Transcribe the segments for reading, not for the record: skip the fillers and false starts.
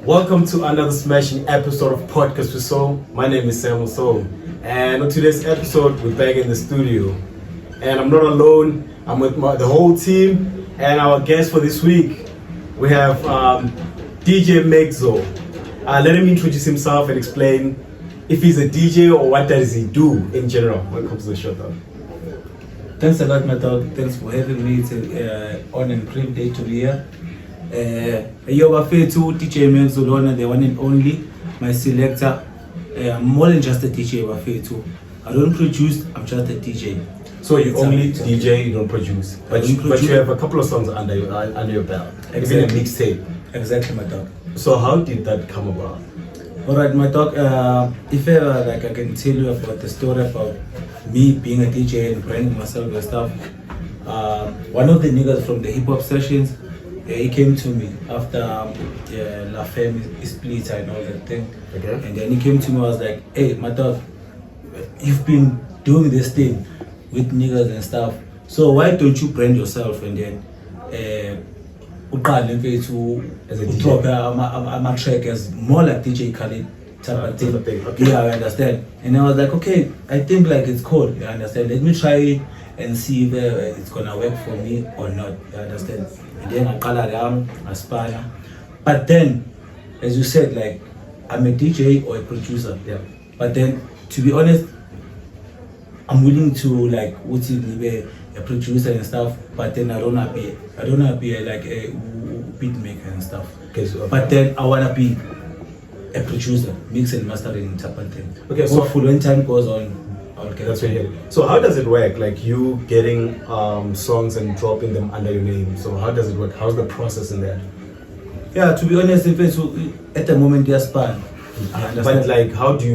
Welcome to another smashing episode of Podcast with Soul. My name is Samuel Soul, and on today's episode, we're back in the studio. And I'm not alone, I'm with the whole team, and our guest for this week, we have DJ Megzo. Let him introduce himself and explain if he's a DJ or what does he do in general when it comes to the show, though. Thanks a lot, my dog. Thanks for having me. It's an honor and privilege to be here. You're fair to DJ Megzo, the one and only, my selector. I'm more than just a DJ, I'm fair too. I don't produce, I'm just a DJ. So you only DJ, you don't produce. But you have a couple of songs under your belt. Exactly. Even a mixtape. Exactly, my dog. So how did that come about? Alright, my dog, if ever I can tell you about the story about me being a DJ and branding myself and stuff. One of the niggas from the hip hop sessions, he came to me after La Femme split and all that thing. Okay. And then he came to me, I was like, hey, my dog, you've been doing this thing with niggas and stuff. So why don't you brand yourself and then As a drop a track as more like DJ Khaled type of thing. Okay. Yeah, I understand. And I was like, okay, I think like it's cool. You understand? Let me try it and see if it's gonna work for me or not. You understand? And then I call around, aspire. But then, as you said, like I'm a DJ or a producer. Yeah. But then, to be honest, I'm willing to like be a producer and stuff. But then I don't wanna be like a beat maker and stuff. Okay, so, But then I wanna be a producer, mix and mastering type of thing. Okay, so hopefully when time goes on, I'll get that's it. right. So how does it work? Like you getting songs and dropping them under your name. So how does it work? How's the process in that? Yeah, to be honest, if it's at the moment they're span. But like, how do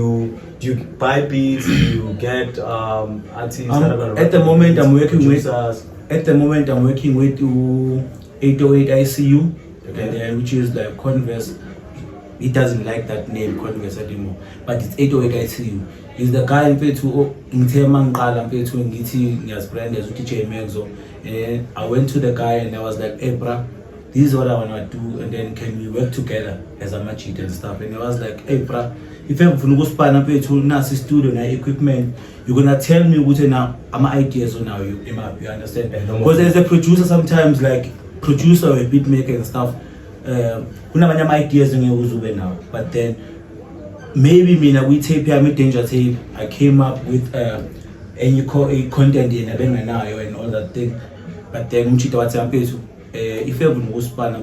you buy beats? Do you get artists that are gonna at the moment I'm working producers? with 808 ICU, Okay. and then, which is like Converse. He doesn't like that name Converse anymore, but it's 808 ICU. He's the guy in to ngithema ngiqala mfethu ngithi ngiyazbrand as DJ Megzo, and I went to the guy and I was like, hey bruh, this is what I want to do, and then can we work together as a machete and stuff? And I was like, hey bruh, if I'm going to spana to nasi studio na equipment, you're gonna tell me what now I'm ideas on now you understand? Because as a producer sometimes like producer or a beat maker and stuff, kuna ideas now, but then maybe we tape me danger tape. I came up with and you call a content in a and all that thing, but then if you're going to spana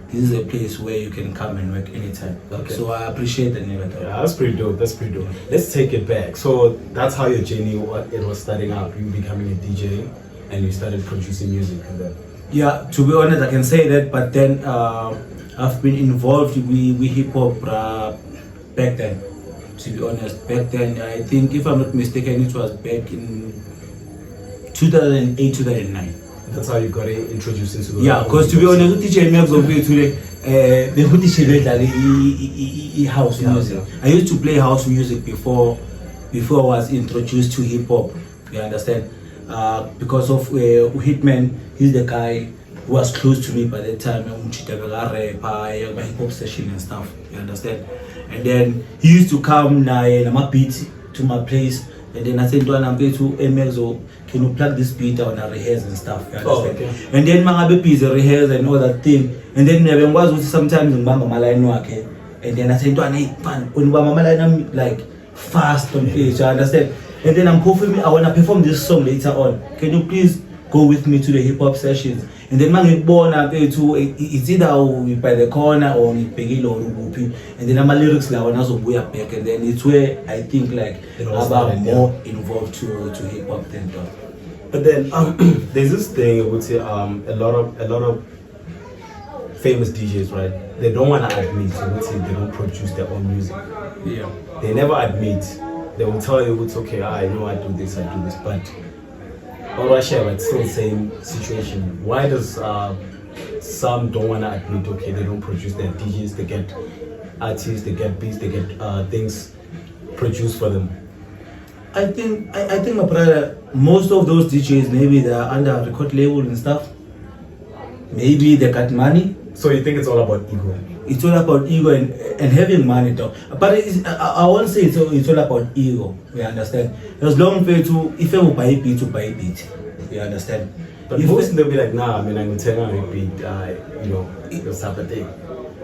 this is a place where you can come and work anytime. Okay. So I appreciate the name. Yeah, that's pretty dope. Let's take it back. So that's how your journey was starting out. You becoming a DJ and you started producing music and then. Yeah, to be honest, I can say that. But then I've been involved with hip hop back then. To be honest, back then I think, if I'm not mistaken, it was back in 2008, 2009. That's how you got introduced into the. Yeah, because to be honest, DJ Megzo today, they put the house music. I used to play house music before I was introduced to hip hop. You understand? Because of Hitman, he's the guy who was close to me by that time. My hip hop session and stuff. You understand? And then he used to come na beat to my place. And then I said, I'm going to Megzo, can you plug this beat on a rehearse and stuff? You understand? Oh, okay. And then my busy rehearse and all that thing. And then sometimes in Bamba line work. And then I said, hey, man, when Bamba line I'm like fast on page, you understand? And then I'm hoping I want to perform this song later on. Can you please go with me to the hip hop sessions? And then man born up to it's either by the corner or Pegilo or Rubupi. And then my lyrics like when I was back, and then it's where I think like I'm more involved to hip hop than that. But then there's this thing I would say a lot of famous DJs, right? They don't want to admit, so let's say they don't produce their own music. Yeah. They never admit. They will tell you it's okay, I know I do this, but all I share, it's still the same situation. Why does some don't want to admit, okay, they don't produce their DJs, they get artists, they get beats, they get things produced for them? I think my brother, most of those DJs maybe they are under a record label and stuff. Maybe they got money. So you think it's all about ego? it's all about ego and having money though. But I won't say it's all about ego. You understand? As long as if you buy a beat, to buy a beat. You understand? But if most they'll be like, nah, I mean, I'm gonna tell you a beat, it's type of thing.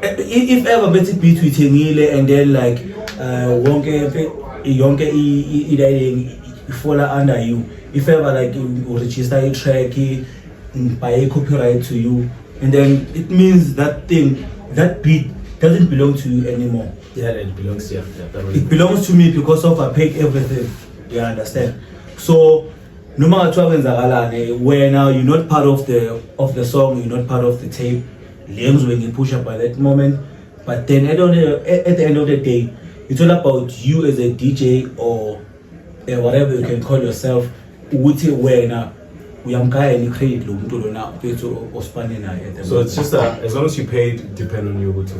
If ever better beat with Hengile and then like fall under you. If ever like you register a track, buy a copyright to you, and then it means that beat doesn't belong to you anymore. Yeah, it belongs to you. It belongs to me because of I paid everything. You understand? So no matter where now you're not part of the song, you're not part of the tape. Limbs when you push up by that moment, but then at the end of the day, it's all about you as a DJ or whatever you can call yourself. Where now we am guy any credit so it's just as long as you paid, depend on you to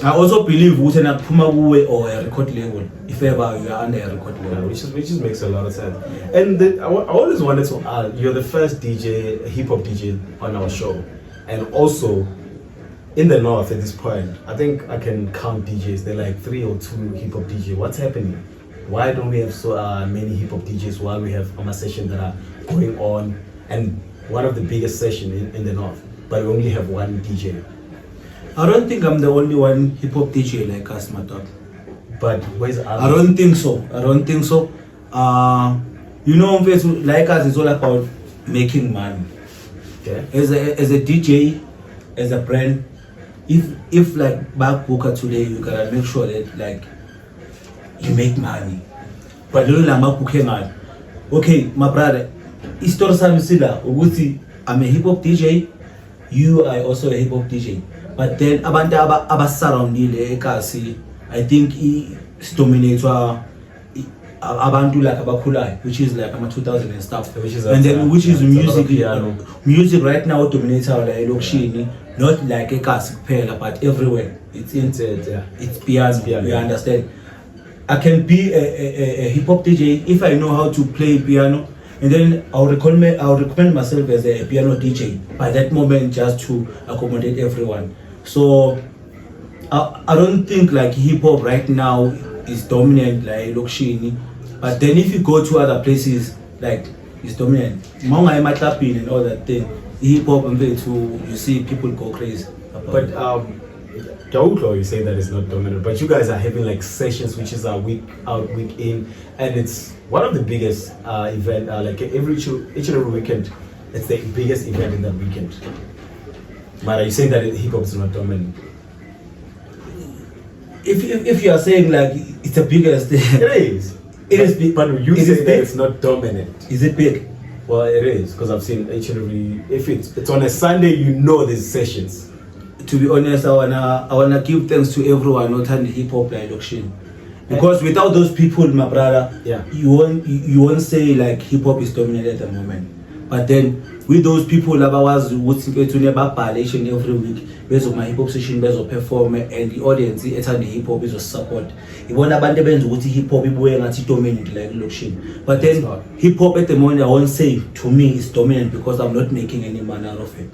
I also believe or a record label if ever you are under a record label, which just makes a lot of sense. And I always wanted to add, you're the first DJ, hip hop DJ on our show, and also in the north at this point, I think I can count DJs. They're like 3 or 2 hip hop DJs. What's happening? Why don't we have so many hip hop DJs while we have sessions that are going on, and one of the biggest sessions in the north, but we only have one DJ? I don't think I'm the only one hip hop DJ like us, my dog. But where's I don't think so. Like us, it's all about making money. Okay. As a DJ, as a brand, if like back booker today, you gotta make sure that like you make money. But okay, my brother, I'm a hip hop DJ, you are also a hip hop DJ. But then abantu abasurroundile ekasi, I think it's dominates abantu like abakhulayo, which is like 2000 and stuff, which is music right now dominates our like lokshini, not like ekasi kuphela but everywhere. It's piano. You understand? I can be a hip hop DJ if I know how to play piano, and then I'll recommend myself as a piano DJ by that moment, just to accommodate everyone. So I don't think like hip hop right now is dominant like Lokshini, but then if you go to other places, like it's dominant. Monga Matapin and all that thing, hip hop and you see people go crazy. But Dautlo, you say that it's not dominant, but you guys are having like sessions which is a week out, week in, and it's one of the biggest event. Like each and every weekend, it's the biggest event in that weekend. But are you saying that hip hop is not dominant? If you are saying like it's the biggest, it is. It is big, but you say that it's not dominant. Is it big? Well, it is, because I've seen each and every. If it's on a Sunday, you know there's sessions. To be honest, I wanna give thanks to everyone not in hip hop like Lokshin. Because without those people, my brother, you won't say like hip hop is dominant at the moment. But then with those people, would to never violation every week. Based on my hip hop session, based on perform, and the audience, it's the hip hop is a support. You want a band with hip hop, people are dominant like Lokshin. But then hip hop at the moment, I won't say to me it's dominant because I'm not making any money out of it.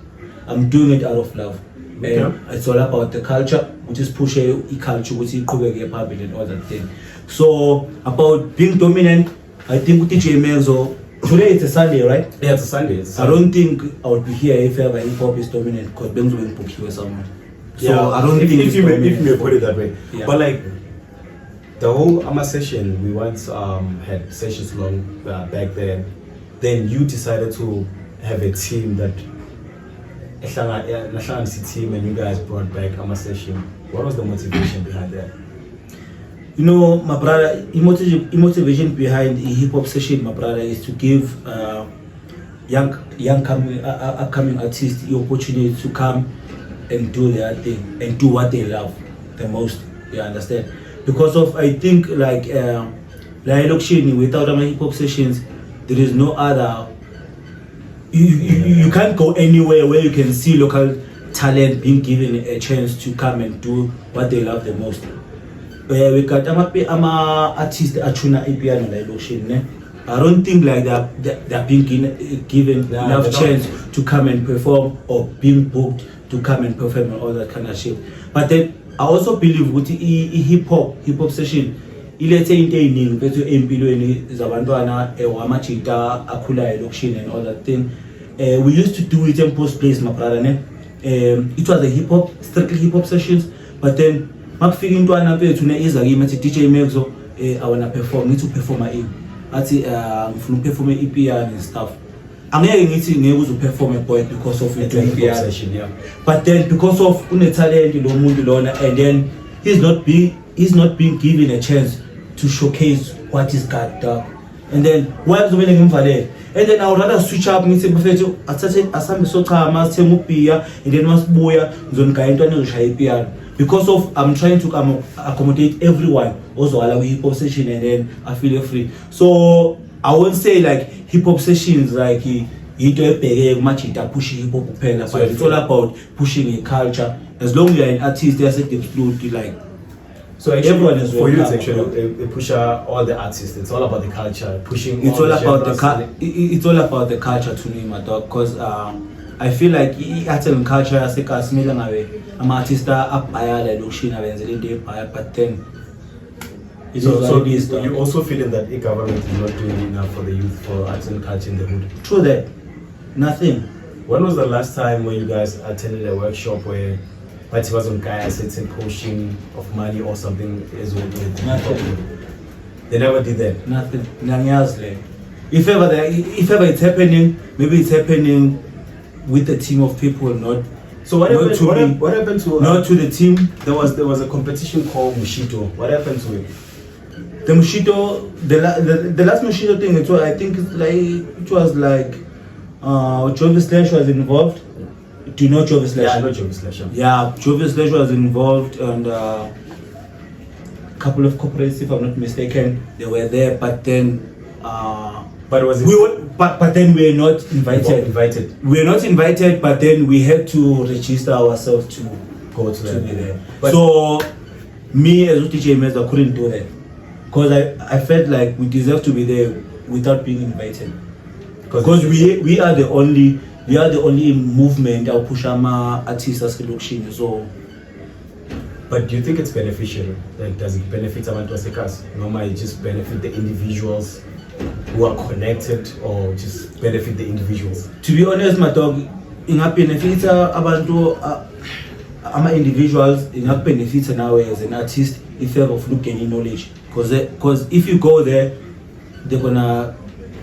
I'm doing it out of love. It's all about the culture, which is pushing culture, which is public and all that thing. So about being dominant, I think with DJ Menzo, today it's a Sunday, right? Yeah, it's a Sunday. I don't think I would be here if ever hip hop is dominant because Benzo will book you or someone. So I don't think if you may put it that way. Yeah. But like the whole Ama session, we once had sessions long back then. Then you decided to have a team that. Team, and you guys brought back Ama session. What was the motivation behind that? You know, my brother, the motivation behind the hip hop session, my brother, is to give young upcoming artists the opportunity to come and do their thing and do what they love the most. You understand? Because of I think like Lokshini, without my hip hop sessions, there is no other. You can't go anywhere where you can see local talent being given a chance to come and do what they love the most. We got ama artist atuna piano like Lokshin, I don't think like they're being given enough chance to come and perform or being booked to come and perform and all that kind of shit. But then I also believe with hip hop session ilethe into eyiningi mfethu empilweni zabantwana wamajita akhulayo elokishini and all that thing. We used to do it in post place, my brother, ne? It was a strictly hip hop sessions, but then makufika intwana mfethu ne iza kimi athi DJ Megzo I wanna perform, need to perform my athi ngifuna perform ipiano and stuff. Angeke ngithi ngeke uzoperform a point because of it hip hop session, yeah. But then because of une talent lo muntu lona, and then he's not being given a chance to showcase what he's got, and then why uzobele ngimvalele. And then I would rather switch up ngithi mfethu athathe asambe sochama sithenge ubeer and then masibuya ngizongaya intwana ezoshaya ipiano, because of I'm trying to accommodate everyone also allow hip hop session, and then I feel free. So I won't say like hip hop sessions like into ebheke kumajita push hip hop kuphela, but it's all about pushing a culture. As long as you're an artist, there's a different like. So actually, everyone is for you, it's actually a push all the artists. It's all about the culture, pushing. It's all about it's all about the culture to me, my dog. Because I feel like art and culture as a kasmila ngabe ama artista abaya la lokushina benzele into ebhaya, but then so you also feeling that the government is not doing enough for the youth, for arts and culture in the hood? True that. Nothing. When was the last time when you guys attended a workshop where but it wasn't guys, it's in pushing of money or something as well? Nothing. They never did that. Nothing. If ever it's happening, maybe it's happening with a team of people, not. So what happened to not to the team? There was a competition called Mushito. What happened to it? The Mushito, the last Mushito thing, it was like Jovi Slash was involved. Do you know Jovi Slash? Yeah, I know Jovi Slash. Yeah, Jovi Slash was involved, and a couple of corporates, if I'm not mistaken, they were there. But then, but then we were not invited. We were not invited, but then we had to register ourselves to go to be there. So me as DJ Meza couldn't do that because I felt like we deserve to be there without being invited. Because we are the only movement our pushama artists selection. So, but do you think it's beneficial? Like, does it benefit abantu basekhaya? Normally, it just benefit the individuals who are connected, or just benefit the individuals? To be honest, my dog, inga benefit abantu ama individuals, inga benefit now as an artist if you have gaining knowledge. Because if you go there, they're gonna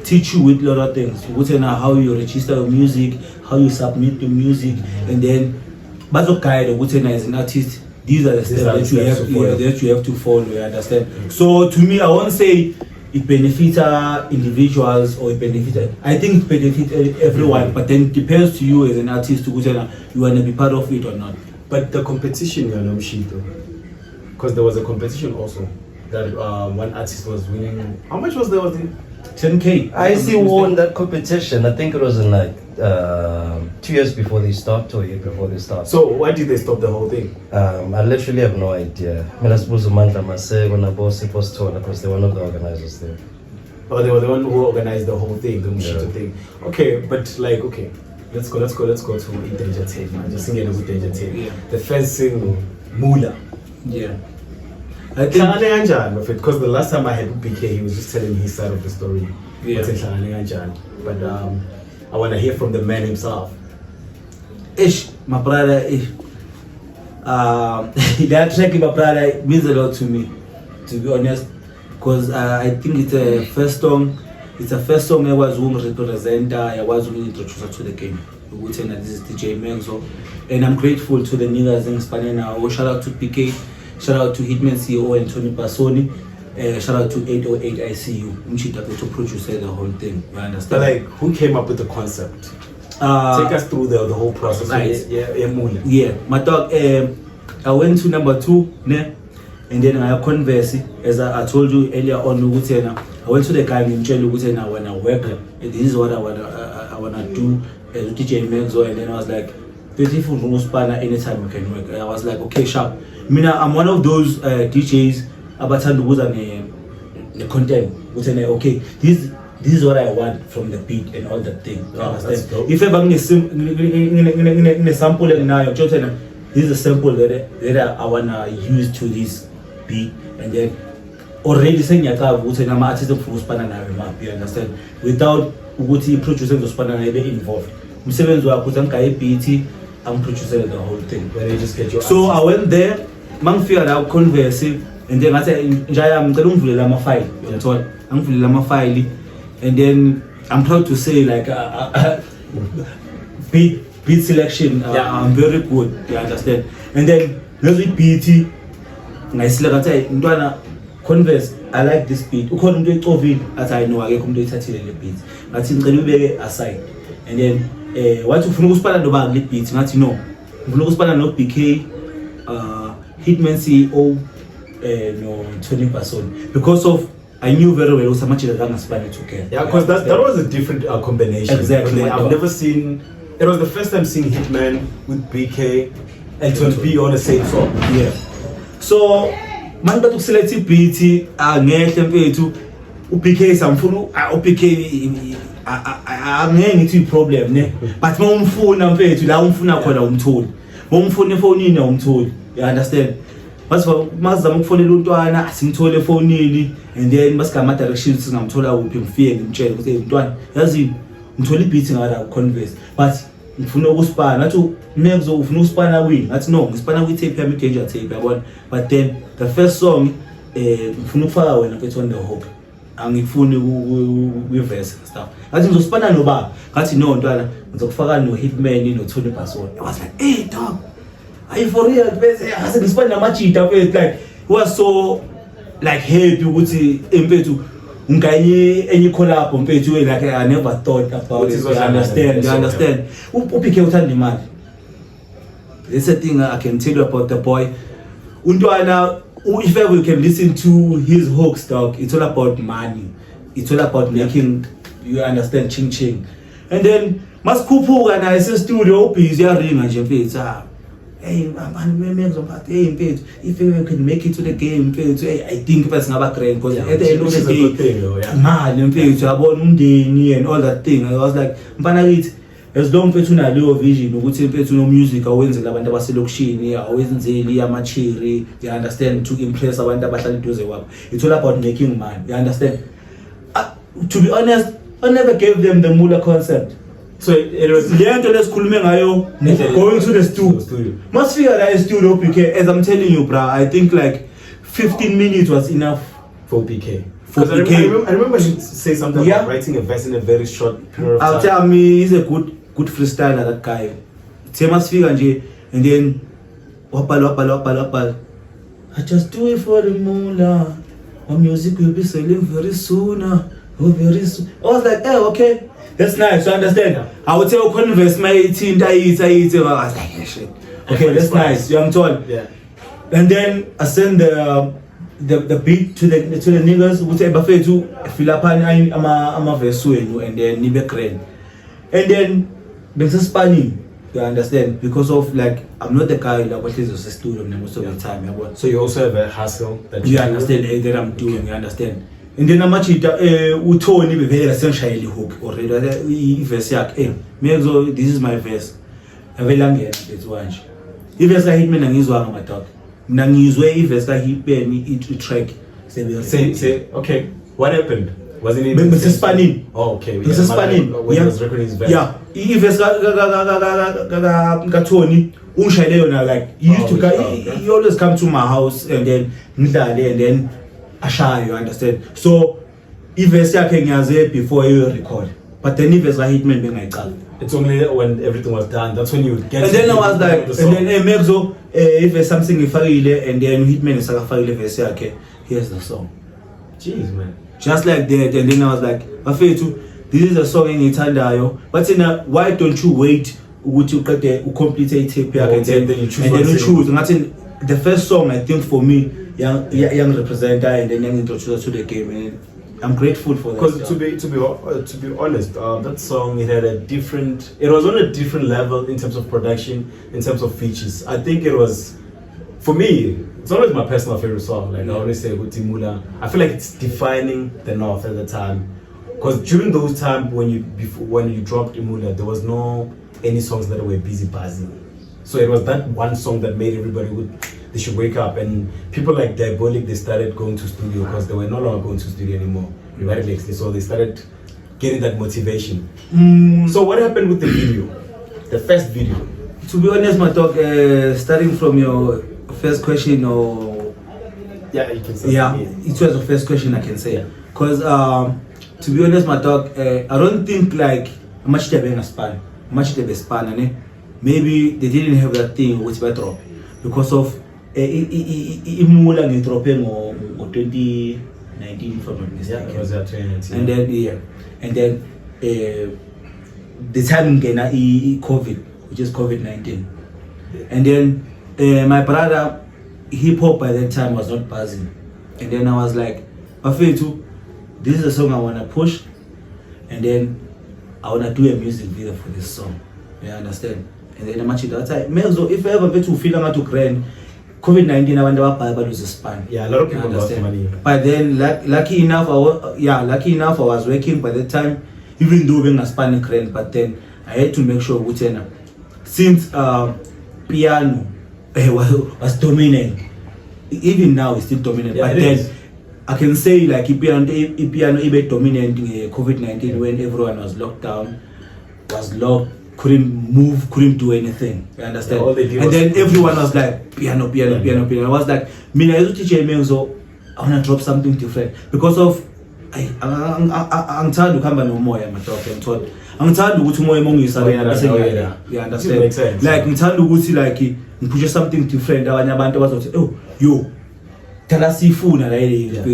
teach you with a lot of things. How you register your music, how you submit the music, and then but okay, as an artist, these are the steps that you have to follow. You understand? Mm-hmm. So to me, I won't say it benefits individuals or it benefits. I think it benefits everyone, mm-hmm. But then it depends to you as an artist to you want to be part of it or not. But the competition, you know, because there was a competition also that one artist was winning. How much was there? 10K. I won that competition. I think it was in like 2 years before they stopped or a year before they stopped. So why did they stop the whole thing? I literally have no idea. I mean, I suppose Amanda Masego and Boss was told because they were not the organizers there. Oh, they were the one who organized the whole thing, the Mushito thing. Okay, but like, okay, let's go to Danger Tape, man. Just sing it with Danger Tape. Yeah. The first single, Mula. Yeah. I think because the last time I had PK, he was just telling me his side of the story. Yeah. But I want to hear from the man himself. My brother, that track, my brother, means a lot to me, to be honest, because I think it's a first song. It's a first song I was representer. I was introduced to the game. This is DJ Megzo, and I'm grateful to the niggas in Spain now. Shout out to PK. Shout out to Hitman CEO and Tony Passoni. Shout out to 808 ICU. Mchita to produce the whole thing. You understand? But like, who came up with the concept? Take us through the whole process. Nice. Yeah, my dog. I went to number 2, ne? And then I converse. As I told you earlier on, I went to the guy and told him I wanna work. And this is what I wanna do as DJ Megzo. And then I was like, beautiful room spanner anytime you can work. And I was like, okay, sharp. I'm one of those DJs abathanda ukuza ne content ukuthi okay, this is what I want from the beat and all that thing. You Oh, understand? that's dope. If ever in a sample and now this is a sample that I wanna use to this beat, and then already saying I'm artist of you understand? Without ukuthi producer ngizosipana naye involved. Umsebenzi wakho ukuthi angayi beat, I'm producing the whole thing. Where they just get your So artist. I went there, mangifika la converse, and then ngathi njaya ngicela ungivulela ama file, uyathola? Angivulela ama file, and then I'm proud to say like beat selection, I'm very good, you understand? And then lezo beat ngayiseleka ngathi ntwana converse, I like this beat. Ukhona umuntu ecovile athi I know akekho umuntu oyithathile le beat. Ngathi ngicela ubeke aside. And then wathi ufuna ukusipana noba le beat ngathi no. Ngifuna ukusipana no BK, Hitman CEO, no Tony Person, because of I knew very well how much that ngasipana together. Yeah, because that was a different combination. Exactly. I've never seen. It was the first time seeing Hitman with BK and Tony B on the same song. Yeah. So manje bathi ukuselect ibeat angehle mfethu uBK samfuna uBK angeke ngithi problem ne, but mawumfuna mfethu la umfuna khona umtholi, mawumfuna efonini awumtholi, you understand? Masizama ukufonela untwana asimthole efonini, and then basigama directions singamthola kuphi, ngifike ngimtshele ukuthi mntwana yazi ngithola ibeat ngala converse, but ngifuna ukusipana ngathi Megzo ufuna ukusipana kwini, ngathi no ngisipana kwi tape yami danger tape yabona, but then the first song ngifuna ukufaka wena mfethu on the hook, angifuni kwi verse stuff, ngathi ngizosipana noba, ngathi no ntwana ngizokufaka no Hitman no Tony Person. I was like hey dog, are you for real? Ngathi ngisipana namachita mfethu, like he was so like happy ukuthi mfethu ungayi enye collab mfethu, like I never thought about it. You understand? UPK uthanda imali. There's a thing I can tell you about the boy. Untwana, if ever you can listen to his hooks, dog, it's all about money. It's all about making, you understand, ching ching. And then masikhuphuka na studio busy ringa nje mfethu. Hey man, hey mfethu, if you can make it to the game mfethu, I think bese ngaba grand because at the end of the day mali mfethu yabona umndeni and all that thing. I was like mfana kithi, as long mfethu unaleyo vision ukuthi mfethu no music awenzela abantu abaselokishini, awenzeli amachiri, you understand, to impress abantu abahlala eduze kwakho. It's all about making money, you understand? To be honest, I never gave them the Mula concept. So it was lento lesikhulume ngayo going to the studio. Must figure that studio BK, as I'm telling you bro, I think like 15 minutes was enough for BK. For BK. I remember you say something about writing a verse in a very short period of time. I'll tell me he's a good freestyler, that guy. Must figure nje, and then wapal. I just do it for the moolah. My music will be selling very soon. Very soon. I was like, hey, okay. That's nice, you understand? I would say, converse my 18, I was like, yeah, shit. Okay, that's nice, you know what I'm told? Yeah. And then I send the beat to the niggas, which I buffet to fill up ama verse and then nibe crane. And then there's a spanning, you understand? Because of like, I'm not the guy that watches the studio most of the time. So you also have a hustle that you understand that I'm doing, you understand? And then amachita uTony bevela sengishayela hook already iverse yakhe Megzo, this is my verse avela ngena let's watch iverse ka Hitman angizwanga madog, mina ngizwe iverse ka Hitman i-track say okay, what happened? Wasn't it Mr. Spanning? Oh, okay. Mr. Spanning, when he was recording his verse. Yeah, iverse ka Tony ungishayele yona, like he used to he always come to my house and then ngidlale and then Asha, you understand? So iverse yakhe ngiyaze before you record, but then iverse ka Hitman bengayiqala. It's only when everything was done that's when you would get. And then I was like, and then Megzo, if there's something ngifakile and then Hitman isakafakile verse yakhe, here's the song. Jeez man. Just like that, and then I was like, Bafethu, this is a song engithandayo, but why don't you wait ukuthi uqede complete tape yakhe and then you choose. Ngathi the first song I think for me young representer and then young introducer to the game, and I'm grateful for that. Because to be honest, that song it was on a different level in terms of production, in terms of features. I think it was, for me, it's always my personal favorite song. Like I always say, Guti Mula. I feel like it's defining the North at the time. Because during those times when you dropped Imula, there was no any songs that were busy buzzing. So it was that one song that made everybody they should wake up, and people like Diabolic, they started going to studio because they were no longer going to studio anymore. So they started getting that motivation. So what happened with the video, the first video? To be honest, my talk, starting from your first question, or yeah, you can say it was the first question I can say. Because to be honest, my talk, I don't think like much they been a span, maybe they didn't have that thing which by drop because of Imula ni dropping or 2019 if I'm not mistaken. Yeah, it was 2019. And then the time gena COVID, which is COVID-19. And then my brother, hip hop by that time was not buzzing. And then I was like, Afetu, this is a song I wanna push, and then I wanna do a music video for this song. You understand? And then I'm actually that time. If I ever get to feel to grand COVID-19, I wonder what lose a span. Yeah, a lot of people lost money. But then, lucky enough, I was working by the time, even though being a span grand. But then I had to make sure since piano was dominant, even now it's still dominant. Yeah, but then I can say like piano even dominant in COVID-19 when everyone was locked down, was locked. Couldn't move, couldn't do anything. You understand? Yeah, and then everyone was like piano. I was like, I teach so I wanna drop something different because of I'm tired to come no more. I'm talking. I'm tired to go to more among you. You understand? Like I'm tired to go to like push something different. I want to oh yo, tell us if you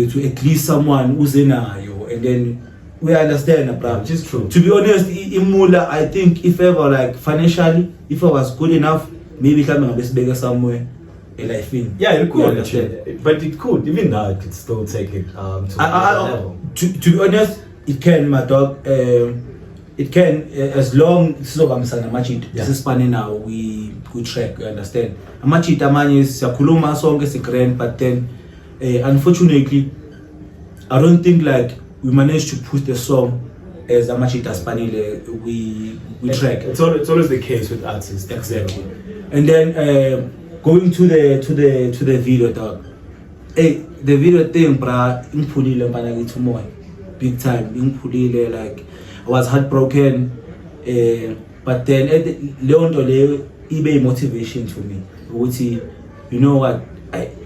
to at least someone who's in yo, and then. We understand, bro. Which is true. To be honest, Imula, I think if ever like financially, if I was good enough, maybe coming a bit bigger somewhere in life. Yeah, it could actually, but it could. Even now, it could still take it to another level. To be honest, it can, my dog. It can as long so I'm saying this is spanning now. We track. You understand? Amachit amani is Kuluma song is a grand, but then unfortunately, I don't think like. We managed to put the song as Amachita Spanile we track. It's always the case with artists. Exactly. And then going to the video dog. Hey, the video thing, bra, impulile mpanagi more big time. Impulile like I was heartbroken. But then Leondo eBay motivation to me. You know what?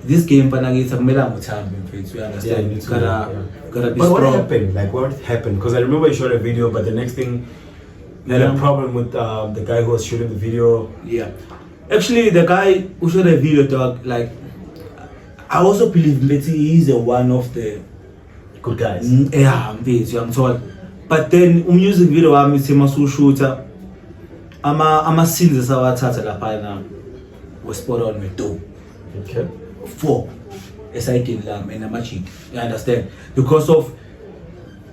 This game mpanagi takumela mutambi. You understand? But what happened? Like what happened? Because I remember you shot a video, but the next thing you had a problem with the guy who was shooting the video. Yeah, actually, the guy who shot the video, dog. Like, I also believe that he is one of the good guys. Yeah, I'm told. But then, music video, I'm a shooter. I'm a scene that's our title. Now was spot on with 2. Okay. 4. Exciting and a matching. You understand? Because of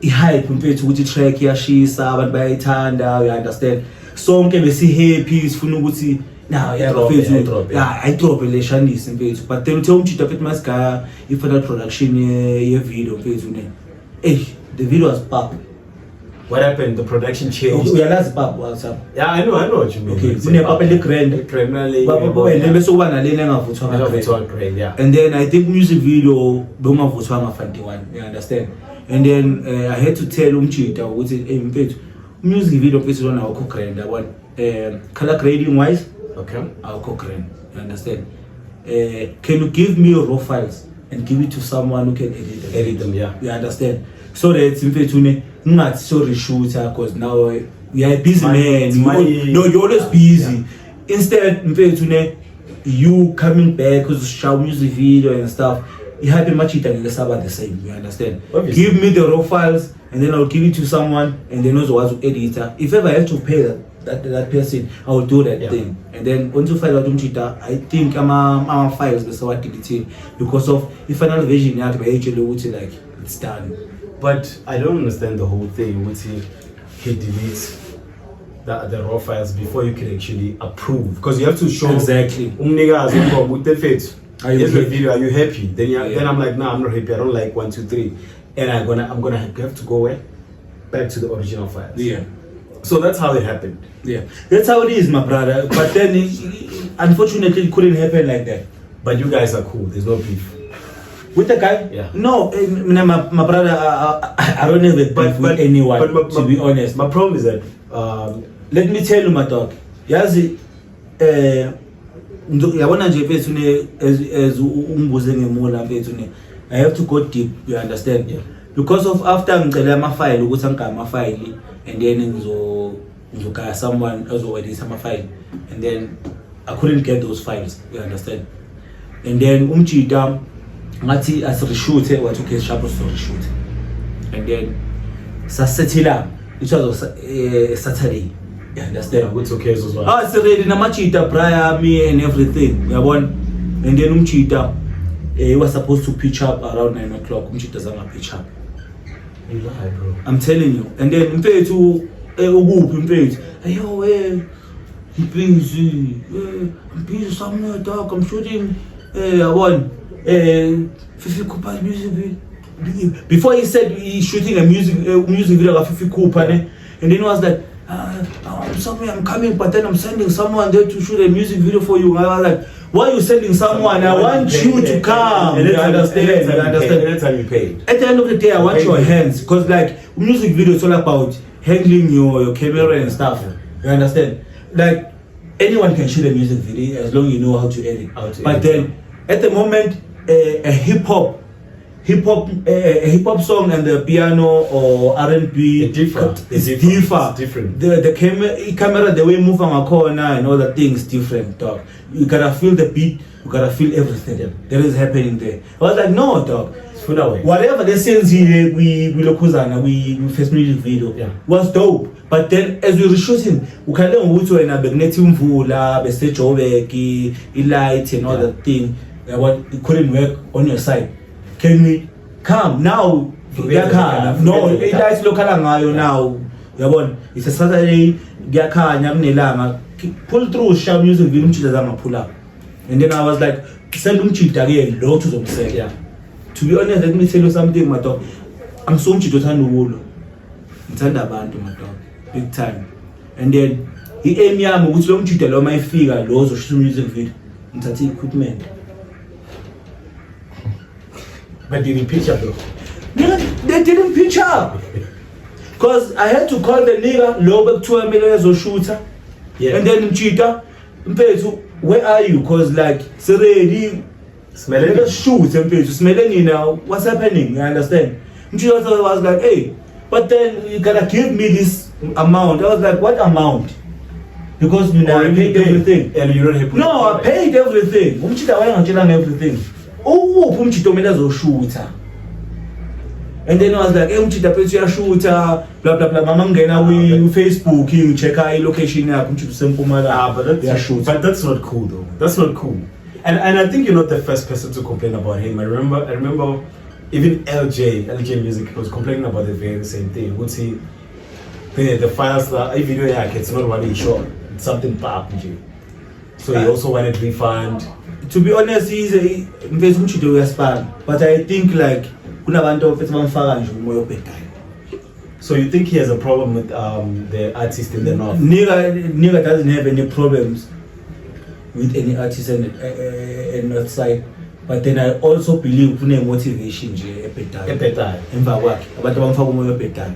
the hype compared to the track here, she saw by Tanda, you understand? Some can be see happy, Funuguti. Now, I drop relation this in page. But then tell me to fit my scar if for that production your video page. Hey, the video was pop. What happened? The production changed. Yeah, that's pop. What's up? Yeah, I know what you mean. Okay, when you pop in the grand, criminally, and then I think music video, Boma Votwanga Fanti1, you understand? And then I had to tell Umchita, which is music video based on our Cochrane, that one color grading wise, okay, our Cochrane, you understand? Can you give me your raw files and give it to someone who can edit them? Yeah, you understand? So that it's not so shooter because now we are busy man. No, you're always busy. Yeah. Instead, you coming back because show music video and stuff. You have to match it and it's about the same. You understand? Obviously. Give me the raw files and then I'll give it to someone and they know what to edit. If ever I have to pay that person, I will do that thing. And then once you file out I think I'm files the what editing because of the final version you have to be like it's done. But I don't understand the whole thing. He deletes the raw files before you can actually approve, because you have to show exactly. With the face. Here's the video. Are you happy? Then I'm like, no, I'm not happy. I don't like 1, 2, 3. And I'm gonna have to go where? back to the original files. Yeah. So that's how it happened. Yeah, that's how it is, my brother. But then, unfortunately, it couldn't happen like that. But you guys are cool. There's no beef. With the guy? Yeah. No, my brother, I don't have a beef with anyone, to be honest. My problem is that, let me tell you, my dog. Yazi, yabona nje mfethu as ungibuze ngemola mfethu I have to go deep, you understand? Yeah. Because of after ngicela ama-file ukuthi angika ama-file and then ngizogaya someone ozowedisa ama-file and then I couldn't get those files, you understand? And then umjita ngathi asireshoot wathi okay sharp so reshoot and then sasetila it was Saturday, you understand? it's okay as well. It's already namachita prior me and everything, yabona. And then umchita he was supposed to pitch up around 9 o'clock. Umchita zanga pitch up. You lie, bro. I'm telling you. And then mfethu ukuphi mfethu ayo I'm busy somewhere dog, I'm shooting yabona Fifi Cooper's music video. Before he said he's shooting a music video of Fifi Cooper, and then he was like I'm sorry, I'm coming, but then I'm sending someone there to shoot a music video for you. I was like, why are you sending someone? I want you to come. You understand? You understand? Every time you paid. At the end of the day, I want your hands, because like music video is all about handling your camera and stuff. You understand? Like anyone can shoot a music video as long as you know how to edit. But then at the moment, a hip hop song and the piano or R&B It's different. It's different. The camera, the way move on a corner and all the things different, dog. You gotta feel the beat, you gotta feel everything that is happening there. I was like, no, dog. Put away. Whatever the scenes here, we first music video was dope. But then as we were shooting, we can learn what we na magnetic vula, the stage overki, light and all that thing. It couldn't work on your side. Can we come now? No, it's local now. Yabon, it's a Saturday. Pull through shout music video pull up. And then I was like, send again, low to them say. Yeah. To be honest, let me tell you something, my dog. I'm so much to wolo. It's under band, my dog. Big time. And then he aim ya which long to my figure, lows of shoot music video. It's equipment. But did he pitch up though? They didn't pitch up. Because I had to call the nigga, low back to a million or shooter. Yeah. And then cheetah, where are you? Because like, it's already smelling. Let us shoot and pay to smelling you now. What's happening? You understand? Cheetah was like, hey, but then you gotta give me this amount. I was like, what amount? Because you know, I paid everything. And you don't have No, I paid everything. Cheetah, why not everything? Oh, shooter. And then I was like, hey, a shooter, blah blah blah. Mama ngena with Facebook, you check out location now, but that's not cool though. That's not cool. And I think you're not the first person to complain about him. I remember even LJ Music was complaining about the very same thing. Would see the files video it's not what he shot. It's something bad. So he also wanted refund. To be honest, he's a but I think like so you think he has a problem with the artist in the north? Nigga doesn't have any problems with any artist in Northside. But then I also believe kuna motivation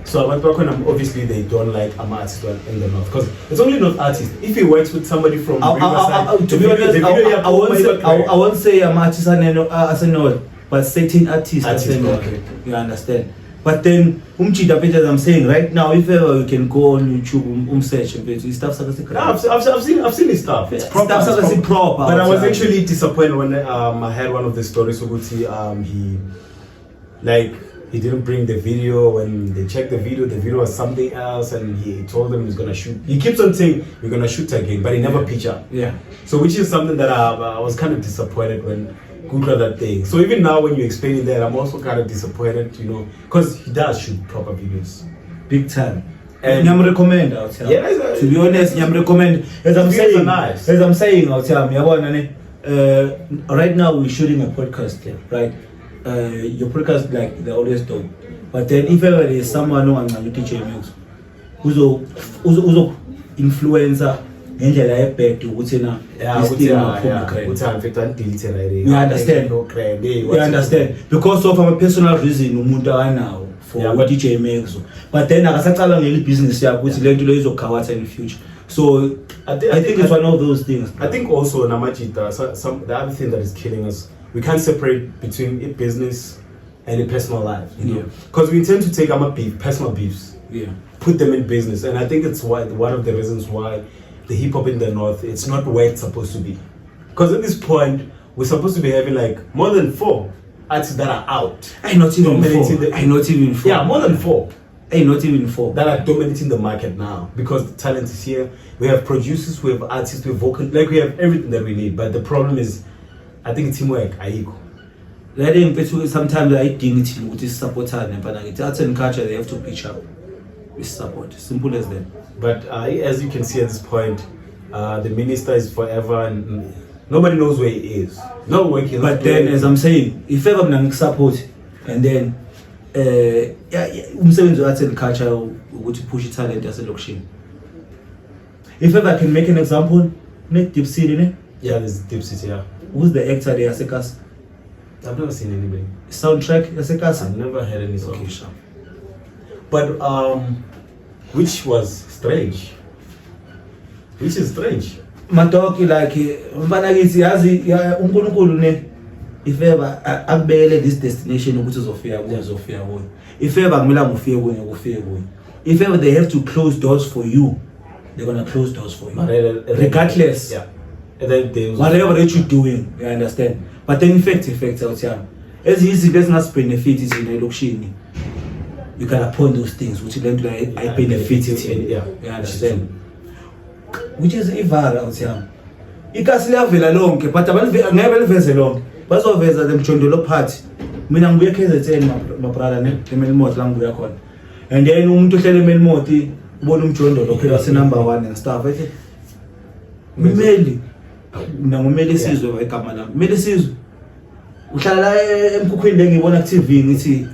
So obviously they don't like artists in the north because it's only not artists. If he works with somebody from Riverside, to be honest, I won't say artist as a north, but certain artists as a north. Okay. You understand? But then as I'm saying right now, if ever you can go on YouTube, search and his stuff. I've seen his stuff. It's proper. Proper. But I was actually disappointed when I heard one of the stories. So he didn't bring the video. When they checked the video was something else, and he told them he's gonna shoot. He keeps on saying we're gonna shoot again, but he never pitch up. Yeah. So which is something that I was kind of disappointed when. Google that thing. So even now when you're explaining that, I'm also kind of disappointed, because he does shoot proper videos. Big time. And I'm recommend out here. Yeah, to be honest, I'm recommend as I'm saying out here, right now we're shooting a podcast here, right? Your podcast like they always do. But then if ever there is someone who wants to teach music, who's influencer ngendlela ebheked ukuthi na you understand because of a personal reason umuntu akanawo for DJ Megzo, but then akasacala ngeli business yakho ukuthi lento le izokhawatha in the future. So I think it's one of those things. I think also Namajita, the other thing that is killing us, we can't separate between a business and a personal life, you know, because we intend to take our personal beefs, put them in business, and I think it's one of the reasons why the hip hop in the north, it's not where it's supposed to be, because at this point we're supposed to be having like more than 4 artists that are out. Not even 4. Yeah, more than 4. Not even 4 that are dominating the market now, because the talent is here. We have producers, we have artists, we have vocal, like we have everything that we need. But the problem is, I think teamwork. Sometimes I dignity with this support and arts and culture, they have to pitch up with support. Simple as that. But as you can see at this point, the minister is forever and nobody knows where he is. No working. But then, as I'm saying, if ever I'm support and then umsebenzi arts and culture ukuthi push talent yaselokishini. If ever I can make an example, Deep City, ne? Yeah, there's Deep City, yeah. Who's the actor there, Yasekasi? I've never seen anybody. Soundtrack, Yasekasi? I've never heard any song. Okay, sure. But which was strange. Which is strange. Matoki like mfana kithi yazi uNkulunkulu ne if ever akubekele this destination ukuthi uzofika kuyo. If ever kumele ngufike kuyo. If ever they have to close doors for you, they're gonna close doors for you. Regardless. Yeah. And then whatever that you're doing, you understand. But then effect out here. As easy business benefit is in elokishini. You can upon those things which then I benefited in. Yeah. You understand. Which is ivara out here. Ikasi liyavela lonke but abantu ngeke beliveze lonke. Bazoveza demjondolo party. Mina ngibuye KZN my brother ne eMelmoti la ngibuya khona. And then umuntu ohlele eMelmoti ubona umjondolo phela se number 1 and stuff. Ethi Meli ngumeli sizwe igama lami. Meli sizwe. Uhlala la emkhukhwini lengibona ku TV ngithi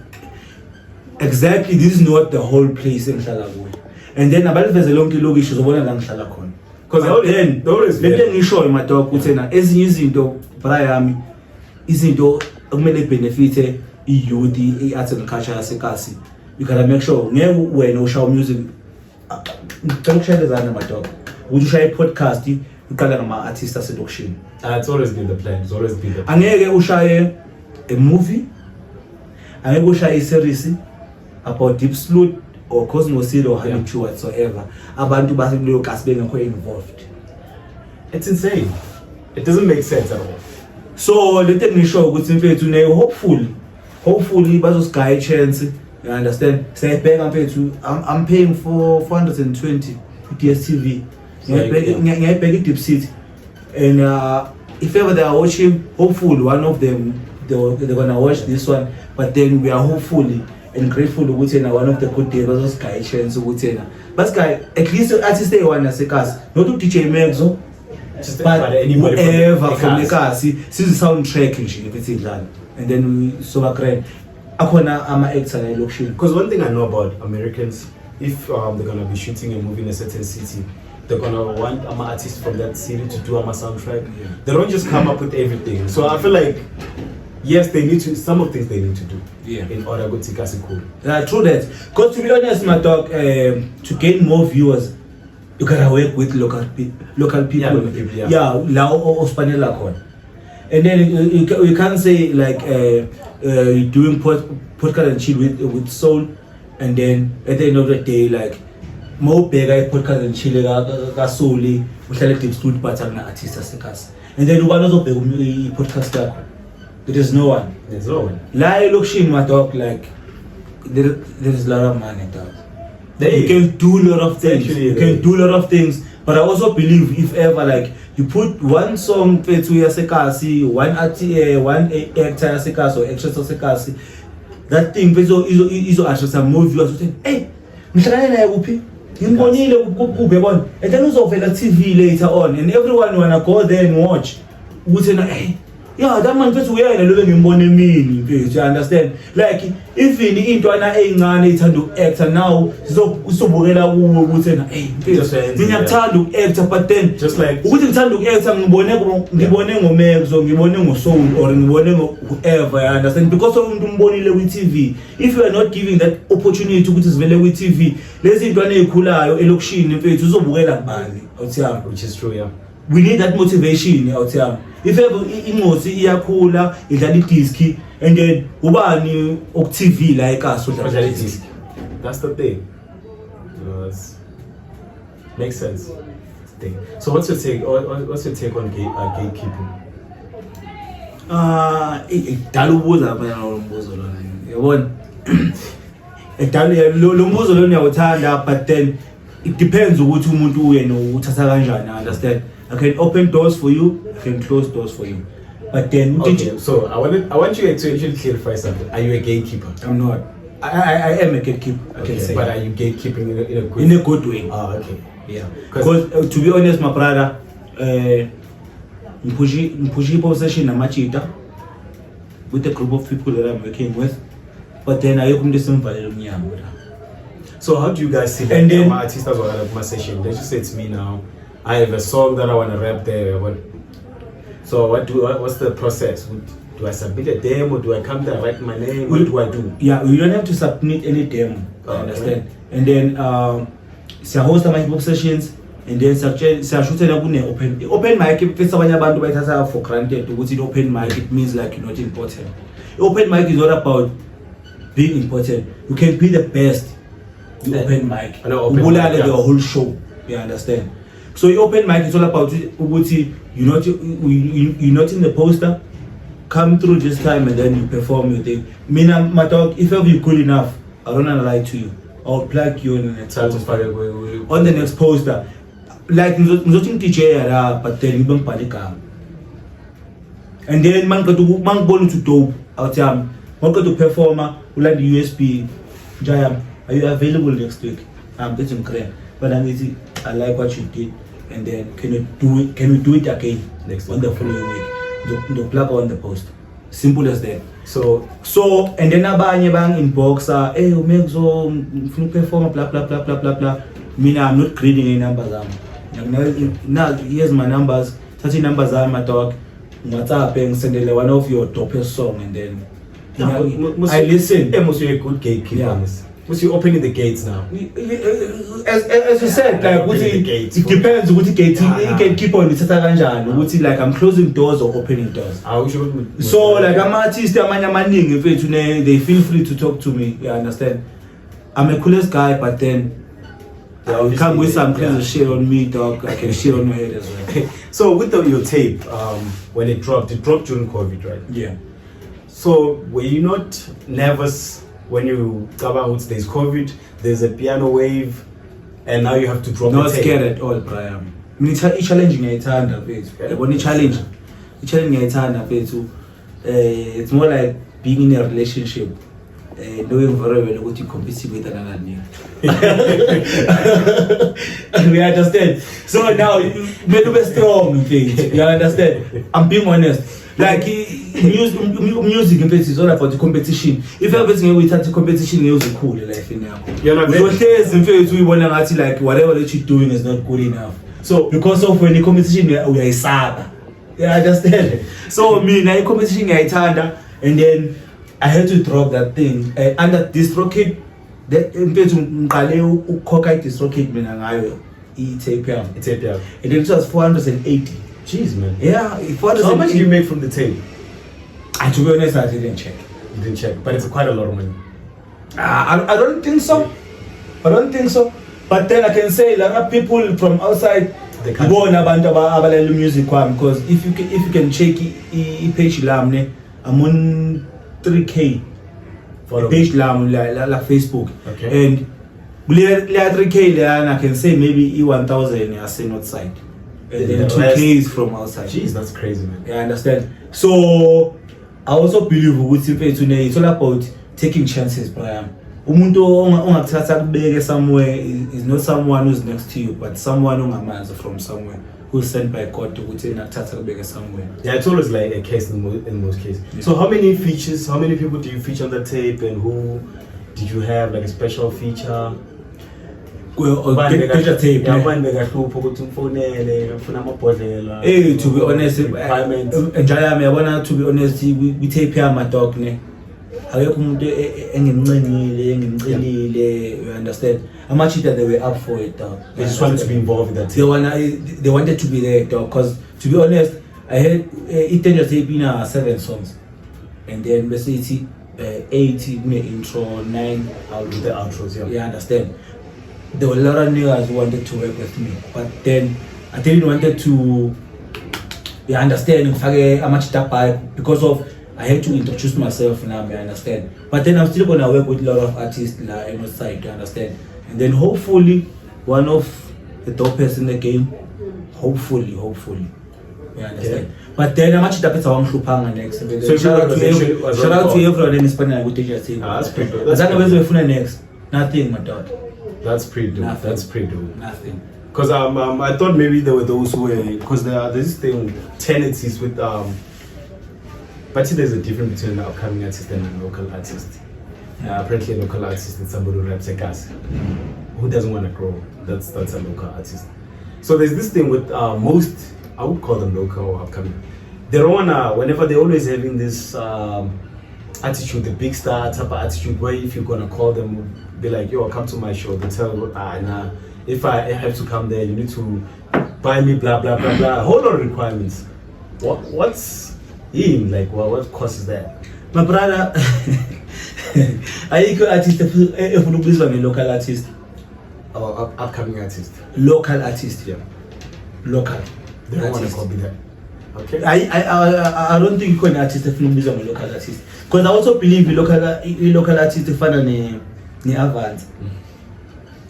exactly this is not the whole place engihlala kuyo. And then abaliveze lonke ilokishi uzobona la ngihlala khona. Because then lento ngishoyo madog ukuthi na ezinye izinto bra yami izinto okumele benefite i-youth i-arts and culture yasekasi. You gotta make sure ngeke wena ushaw music ngicela ukushayelezana madog ukuthi ushaye podcast uqala ngama artists aselokishini. It's always been the plan. It's always been the plan. Angeke ushaye a movie, angeke ushaye series about Deep Sleuth or Cosmocid or Honey Chew whatsoever. Abantu basekuleyo cast bengekho involved. It's insane. It doesn't make sense at all. So lento ngisho ukuthi mfethu ne hopefully bazosiguy chance. You understand? Sayibheka mfethu I'm paying for 420 DSTV. Ngiyibheka Deep City. And if ever they are watching, hopefully one of them they're gonna watch this one. But then we are hopefully and grateful ukuthi na one of the good days bazosiguy chance ukuthi na. But guy at least artist they want asekasi. Not to DJ Megzo. But anybody ever from the kasi sizi soundtrack nje bethi idlala and then we so grand akhona ama actor la elokishini. Because one thing I know about Americans, if they're gonna be shooting a movie in a certain city, they're gonna want artists from that city to do a soundtrack. They don't just come up with everything. So I feel like yes, they need to some of things they need to do in order to take us cool. True that. Because to be honest, my dog, to gain more viewers, you gotta work with local people. Yeah, la ospanela khona. And then you can't say like doing podcast and chill with soul, and then at the end of the day like more bigger podcast and chill ka soul uhlale Deep Sleuth but na artist asekasi. And then ubani ozobheka podcast yakho. There is no one. There's no one. La elokishini my dog like there is a lot of money dog. You can do a lot of things. You can do a lot of things. But I also believe if ever like you put one song to yasekasi, one actor yasekasi or actress yasekasi, that thing is actually some more viewers saying, hey, mhlangane naye kuphi? Ngimbonile kuphi yabona? And then uzovela TV later on and everyone wanna go there and watch. Ukuthi na hey, Yeah, that man mfethu uyena lobe ngimbone emini mfethu, you understand? Like even intwana ezincane ithanda uku-actor now sizobukela kuwe ukuthi na hey mfethu ngiyathanda uku-actor, but then just like ukuthi ngithanda uku-actor ngibone ngoMezo, ngibone ngoSoul or ngibone whoever, you understand? Because umuntu umbonile kwi-TV. If you are not giving that opportunity ukuthi sivele kwi-TV, lezi intwana ezikhulayo elokishini mfethu uzobukela kubani awuthiyami, which is true, yeah. We need that motivation awuthiyami. If ever ingosi iyakhula idlala idisk and then ubani ok TV la eKaso udlala idisk. That's the thing. Makes sense. So what's your take on gatekeeping? Idala ubuza abana lo mbuzo lona. Yabona? Idala lo mbuzo lona uyawuthanda, but then it depends ukuthi umuntu uyena uthatha kanjani, understand? I can open doors for you, I can close doors for you. But then okay, so I want you to actually clarify something. Are you a gatekeeper? I'm not. I am a gatekeeper. I can say. But are you gatekeeping in a good way? Oh, okay. Yeah. Because to be honest, my brother, pushing possession na machita with a group of people that I'm working with. But then I opened this one. So how do you guys see that? And then my artists are going to my session. They just say to me now, I have a song that I want to rap there. So what's the process? Do I submit a demo? Do I come there, write my name? What do I do? Yeah, you don't have to submit any demo. I understand. And then host my hip hop sessions, and then shoot open mic. If someone abantu bayithatha for granted ukuthi open mic, it means like you're not important. Open mic is not about being important. You can be the best. You open mic. The whole show. You understand? So open mic is all about you're not in the poster. Come through this time and then you perform your thing. My dog, if ever you're good enough, I don't wanna lie to you. I'll plug you on the next poster. On the next poster. Like ngizothi DJ but then you don't panic. And then man go to dope out man go to performer, we like the USB. Jayam, are you available next week? I'm getting clear. But I like what you did. And then can we do it again next on the following week? The plug on the post. Simple as that. So and then abanye bang inbox hey Umezo perform blah blah blah blah blah blah. I'm not creating any numbers. Now here's my numbers. 30 numbers are my dog. WhatsApp and send one of your dopest song and then I listen. Must be a good gatekeeper. Yeah. Must you opening the gates now? As you said, like it depends what the gate. You can keep on the like I'm closing doors or opening doors. So like I'm artist, they feel free to talk to me. You understand? I'm a coolest guy, but then you come with some kind of shit on me, dog. I can shit on your head as well. So with your tape, when it dropped during COVID, right? Yeah. So were you not nervous when you come out? There's COVID, there's a piano wave, and now you have to drop not the tape. Scared at all, Brian. I mean, it's challenging. It's more like being in a relationship, knowing very well what you compete with another nigga. We understand. So now you may be strong, you understand? I'm being honest. Like music is all about the competition. If everything we start the competition, it's cool. Life in now. You're not like whatever that you're doing is not good enough. So because of when the competition we are saga. You understand? So me now the competition I turned and then I had to drop that thing and that DistroKid that DistroKid tape and it was 480. Jeez, man. Yeah. How much did you make from the tape? And to be honest, I didn't check. You didn't check, but it's quite a lot of money. I don't think so. But then I can say a lot of people from outside go on about music because if you can check page lamne, I'm on 3K for page lam like Facebook. Okay. And 3K and I can say maybe 1,000 I say Northside. And then 2K is from outside. Jeez, that's crazy, man. Yeah, I understand. So I also believe it's all about taking chances, Brian. Umuntu ongathatha kubeke somewhere is not someone who's next to you, but someone ongamazi from somewhere. who's sent by court ukuthi nakuthatha kubeke somewhere. Yeah, it's always like a case in most cases. Yeah. So how many people do you feature on the tape, and who did you have like a special feature? Picture tape. Yeah, Hey, to be honest, requirements. To be honest, we tape here my dog ne. Akekho umuntu engimncenile, you understand? How much that they were up for it, dog. They just wanted to be involved in that. They wanted to be there, dog. Because to be honest, I heard it just tape in 7 songs, and then basically 8 in the intro, 9 out The outros, yeah. You understand? There were a lot of niggas who wanted to work with me, but then I didn't wanted to. You understand? How much that by because of. I had to introduce myself now, I understand. But then I'm still gonna work with a lot of artists like Northside, you understand. And then hopefully one of the dopest in the game, hopefully, you understand. Yeah. But then I'm actually tapet awang hlupanga next. So shout out to everyone in Spain with teachers. That's pretty good. That's not next. Nothing, my dog. That's pretty dope. Nothing. That's pretty dope. Nothing. Because I thought maybe there were those who were, because there's this thing tendencies with but see, there's a difference between an upcoming artist and a local artist. Apparently, a local artist is somebody who raps like us, who doesn't want to grow. That's a local artist. So there's this thing with most, I would call them local or upcoming. They don't wanna, whenever they're always having this attitude, the big star type of attitude, where if you're gonna call them, be like, yo, come to my show. They tell you, nah, if I have to come there, you need to buy me blah blah blah blah. A whole lot of requirements. What's in like what causes that? My brother, I artist if you local artist or upcoming artist. Local artist, Yeah. Local. They don't want to copy that. Okay. I don't think you can artist if you a local artist. Because I also believe the local artist to find an advance.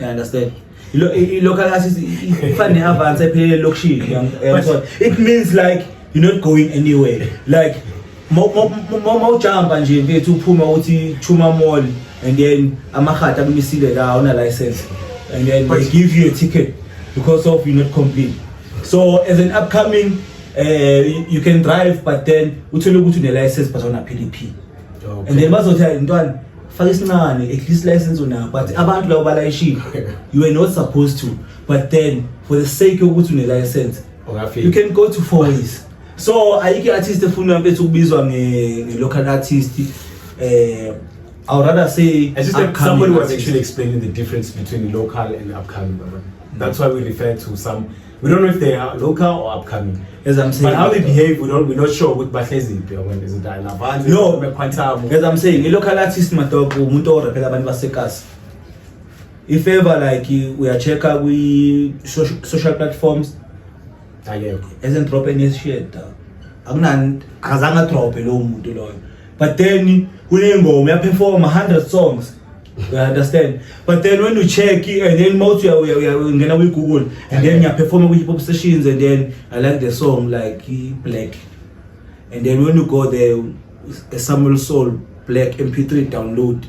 You understand? Local artist find an advance, I pay luxury. It means like you're not going anywhere. Like more jump and you to Puma Uti Chuma Mall and then Amahata Misile on a license and then they give you a ticket because of you not complete. So as an upcoming you can drive but then you go to the license but on a PDP. Okay. And then what's the first at least license on but about you were not supposed to, but then for the sake of going to the license you can go to 4 ways. So I get artist if to be on a local artist. I would rather say it's just that somebody was actually explaining the difference between local and upcoming. That's why we refer to some. We don't know if they are local or upcoming. As I'm saying, but how they behave, we're not sure. With Bahlezi, when is it no, as I'm saying, a local artist if ever like we are check out with social platforms. Hasn't dropped any shit. I'm not drop but then when you perform 100 songs, you understand. But then when you check it and then most we are Google and then you perform with hip hop sessions and then I like the song like Black. And then when you go there, a Samuel Soul Black MP3 download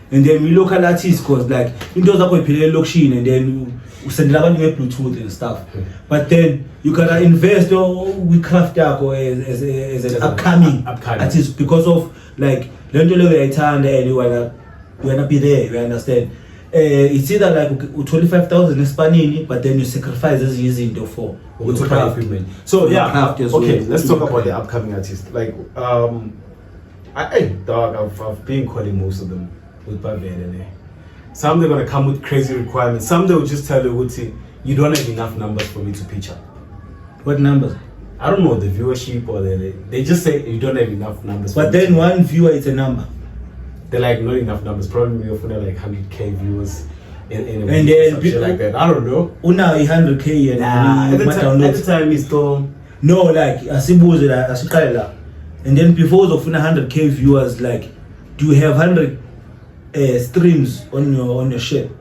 and then we local artists cause like in those are play location and then we send Bluetooth and stuff. But then you gotta invest or we craft up or as an upcoming artist because of like don't you know where you wanna be there, you understand? It's either like 25,000 in Spanish, but then you sacrifice as using the for equipment. So yeah, okay, let's talk about the upcoming artists. Like I've been calling most of them with Bavarian. Some they're gonna come with crazy requirements. Some they will just tell you, you don't have enough numbers for me to pitch up. What numbers? I don't know, the viewership or they just say you don't have enough numbers. But then one viewer is a number. They're like not enough numbers. Probably you're like 100k viewers in a and then shit like that. I don't know. Una 100k and at the time it's still no like asibuze and then before of 100k viewers, like do you have 100 streams on your shit?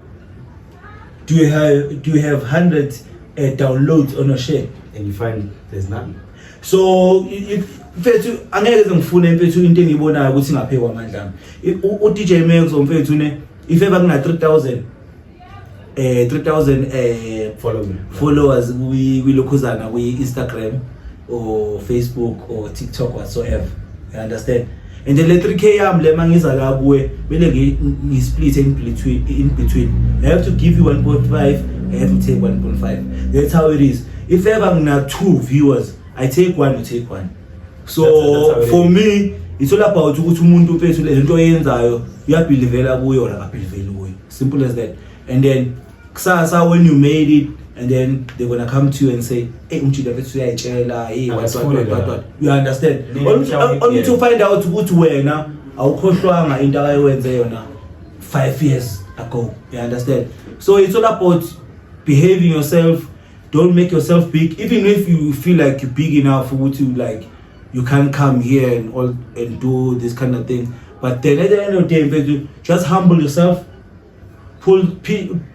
Do you have 100 downloads on your shit? And you find there's none. So mfethu angeke ngifune mfethu into engibonayo ukuthi ngaphekwa amandla. DJ Max mfethu ne if ever kuna 3000 3,000 followers we Instagram or Facebook or TikTok whatsoever. You understand? And then le 3K yam le mangiza la kuwe bele ngi-split in between. I have to give you 1.5, I have to take 1.5. That's how it is. If ever ngina 2 viewers, I take one, you take one. So that's for me, it's all about ukuthi umuntu mfethu le nto yenzayo uyabelivela kuyo or akabeliveli kuyo. Simple as that. And then kusasa when you made it, and then they're gonna come to you and say, hey, umchida mfethu uyayitshela, hey, what. You understand? Only to find out ukuthi wena awukhohlwanga into ayenze yona 5 years ago. You understand? So it's all about behaving yourself. Don't make yourself big, even if you feel like you're big enough for what you like. You can't come here and do this kind of thing. But then at the end of the day, just humble yourself. Pull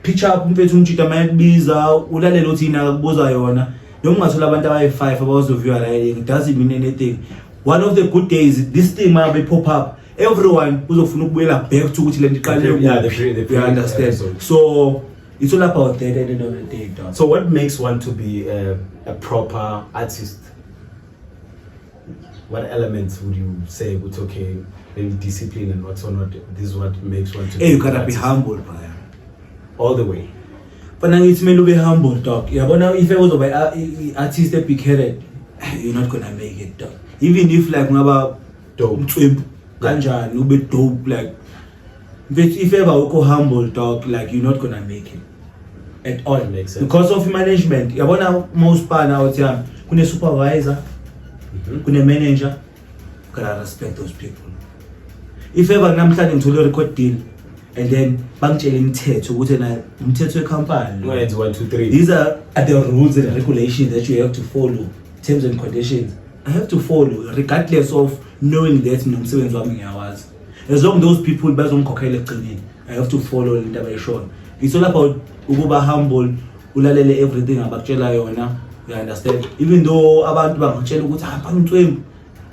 picture up mfethu umchita mayibiza ulalele uthi ina kubuza yona noma ungathola abantu abayi5 abazoview riding, it doesn't mean anything. One of the good days this thing might pop up, everyone uzofuna ukubuyela back to ukuthi le ndiqale you understand episode. So it's all about that at the end of the day. So what makes one to be a proper artist? What elements would you say would okay, maybe discipline and what's or not? This is what makes one to be. Hey, you gotta be humble, Brian. All the way. But now it's me to be humble, dog. Yeah, but now if I was an artist that big headed, you're not gonna make it, dog. Even if like ngaba dope, ganja, you be dope, like. If ever you go humble, dog, like you're not gonna make it at all. Makes sense. Because of management. Yeah, but now most part out here, kuna supervisor. Kuna manager, you gotta respect those people. If ever namhlanje ngithole record deal and then bangitshela imithetho ukuthi na umthetho wecompany 1 2 3, these are the rules and regulations that you have to follow, terms and conditions I have to follow regardless of knowing that nomsebenzi wami ngiyawazi. As long as those people bazongikhokhela eqinini, I have to follow into abayishona. It's all about ukuba humble, ulalele everything abakutshela yona. You understand? Even though abantu bangitshela ukuthi hamba uNtwembu,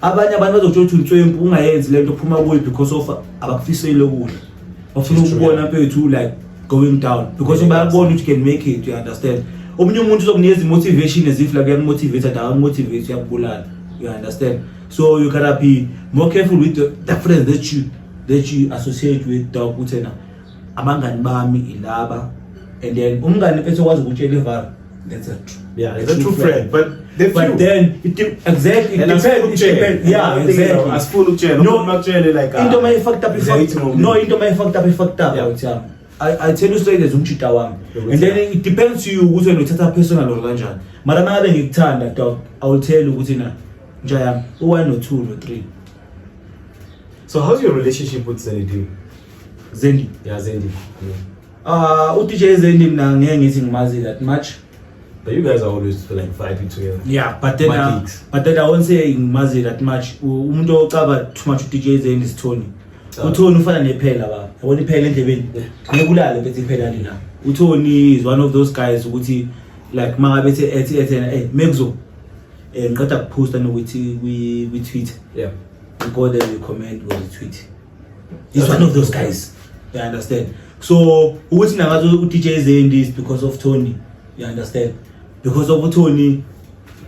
abanye abantu bazokutshela ukuthi uNtwembu ungayenzi lento phuma kuyo because of abakufisele kuhle. Bafuna ukubona mfethu like going down because bayabona ukuthi you can make it. You understand? Omunye umuntu uzokunikeza motivation as if like uyamotivate and unmotivate uyabulala. You understand? So you gotta be more careful with the friends that you associate with, dog. Uthena abangani bami ilaba, and then umngani mfethu wazi ukutshela ivara. That's a true friend. But then it exactly it depends. Yeah, exactly. As full of chair. No, not really like into my fucked up. No, into my fucked up. Yeah. I tell you straight, there's umchita wami. And then it depends to you ukuthi wena uthatha personal or kanjani. Mara ngabe ngikuthanda, dog, I will tell you ukuthi na njaya 1 or 2 or 3. So how's your relationship with Zendi? Yeah, Zendi. DJ Zendi mina ngeke ngithi ngimazi that much. But you guys are always like fighting together. Yeah, but then I won't say ngimazi that much. Umuntu ocaba too much DJ Zendi is Tony. uThoni ufana nephela baba yabona iphela endlebeni ngekulala bethi iphela lina uThoni is one of those guys ukuthi like mangabe ethi hey Megzo ngiqeda ukuposta nokuthi we tweet yeah we go there we comment with the tweet. He's one of those guys, you understand? So ukuthi nangazo uDJ Zendi is because of Tony, you understand? Because of Tony,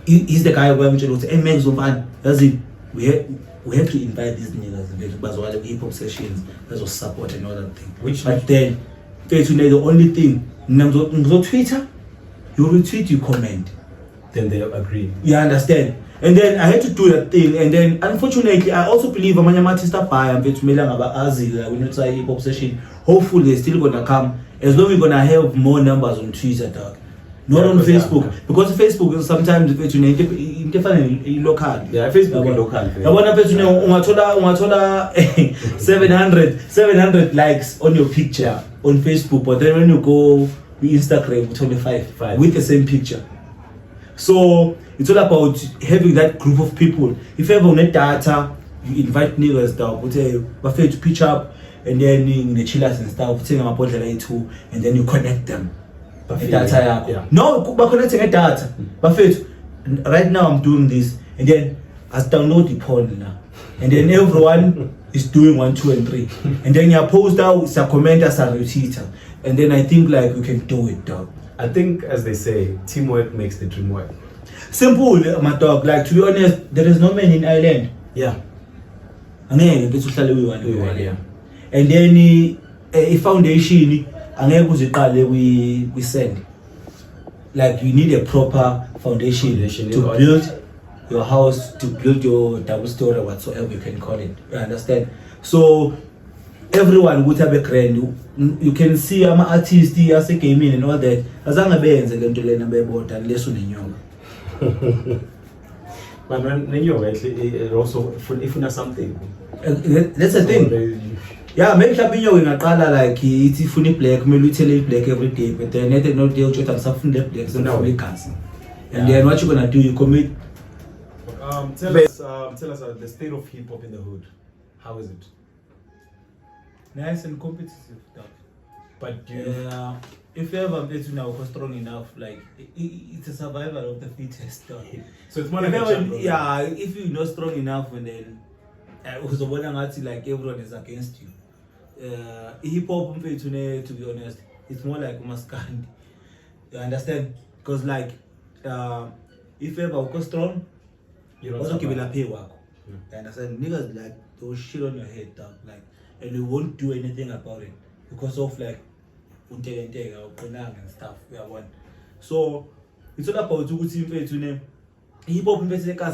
he's the guy who I'm telling you, hey Megzo man, that's it. We have to invite these niggas bazwala hip hop sessions, that's what support and all that thing. But then the only thing on Twitter, you retweet, you comment, then they agree. You understand? And then I had to do that thing, and then unfortunately I also believe amanye artists abaya mfethu mela ngaba azila when you try hip hop session, hopefully they're still gonna come as long as we're gonna have more numbers on Twitter, dog. Not on Facebook, because Facebook is sometimes into local. Yeah, Facebook is local. Yabona mfethu ungathola 700 likes on your picture on Facebook, but then when you go to Instagram it's only 5 with the same picture. So it's all about having that group of people. If you have on data, you invite niggas down, to pitch up, and then in the chillers and stuff, and then you connect them. Yeah. No, but connecting a data. But right now I'm doing this, and then I download the porn now. and then everyone is doing 1, 2, and 3, and then you post out sa comment as a retweeter, and then I think like we can do it, dog. I think, as they say, teamwork makes the dream work. Simple, my dog. Like, to be honest, there is no man in Ireland. Yeah. Angeke uhlale uyi-1 Yeah. and then i-foundation angeke uziqale kwi-sand. Like, you need a proper foundation to build your house, to build your double story, whatsoever you can call it. You understand? So everyone would have a grand. You can see I'm an artist, as a gaming and all that. Azange benze le nto lena bebota unless unenyonga. But when you're actually also if something. That's the thing. Yeah, maybe Shabinyo will not like it's funny black, maybe tell black every day, but then they not deal with something black, so now we can't. And then what you gonna do? You commit. Tell us the state of hip hop in the hood. How is it? Nice and competitive, dog. But if you ever get to now strong enough, like it's a survival of the fittest, dog. So it's more like a champion. Yeah, if you're not strong enough, and then was like everyone is against you. Hip hop, to be honest, it's more like Maskandi. You understand? Because like if you ever go strong, you also give it a pay work. You understand? Niggas like those shit on your head, dog. Like, and you won't do anything about it because of like and stuff. So it's all about hip hop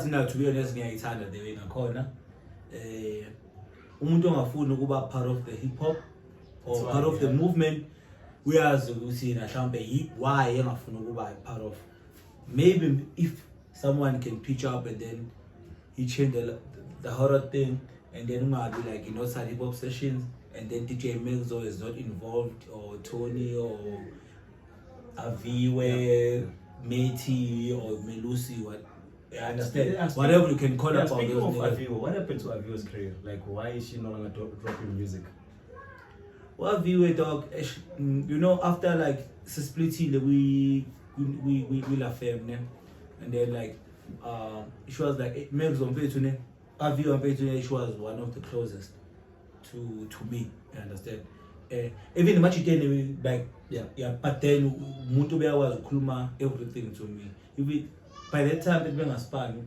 now, to be honest, the way corner. Umuntu ongafuni ukuba part of the hip hop or part of the movement, uyazi ukuthi mhlawumbe why engafuni ukuba part of. Maybe if someone can pitch up and then he change the horror thing, and then be like, Northside hip hop sessions, and then DJ Megzo is not involved, or Tony, or Aviwe, Meti, or Melusi, what. I understand. Whatever you can call about speaking those of Aviwe, what happened to Aviwe's career? Like, why is she no longer dropping music? Well, Aviwe, dog, after like splitting, we la femme, and then like she was like Megs on Petune, Aviwe on Petune, she was one of the closest to me. You understand? Even much then like yeah, but then Muntu Bea was Kuluma everything to me. Even by that time it being a span,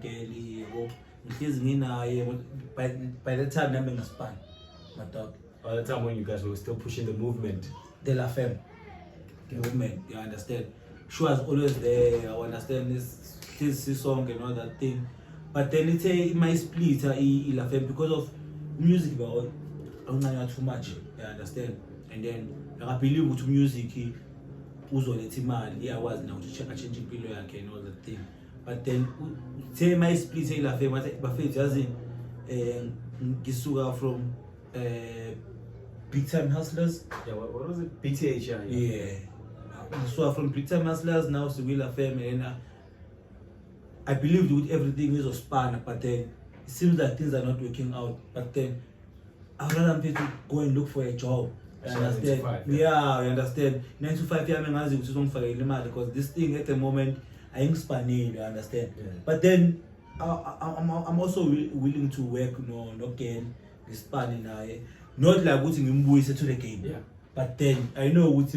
by the time I'm a span, my dog. By the time when you guys were still pushing the movement. De la femme. The movement, you understand? She was always there. I understand this song and all that thing. But then it might split la femme because of music, but not too much. You understand? And then I believe with music, I was now to check a changing pillow and all that thing. But then say my split la femme, but it doesn't Gisuga from Big Time Hustlers. Yeah, what was it? BTH, yeah. So from Big Time Hustlers now to Will FM, and I believed with everything is a span, but then it seems like things are not working out. But then I'd rather to go and look for a job. You understand? Yeah, I understand. 9 to 5 because this thing at the moment I ain't spanning, you understand? Yeah. But then I'm also willing to work, not getting the spanning. Not like putting Mbuise to the game. Yeah. But then I know with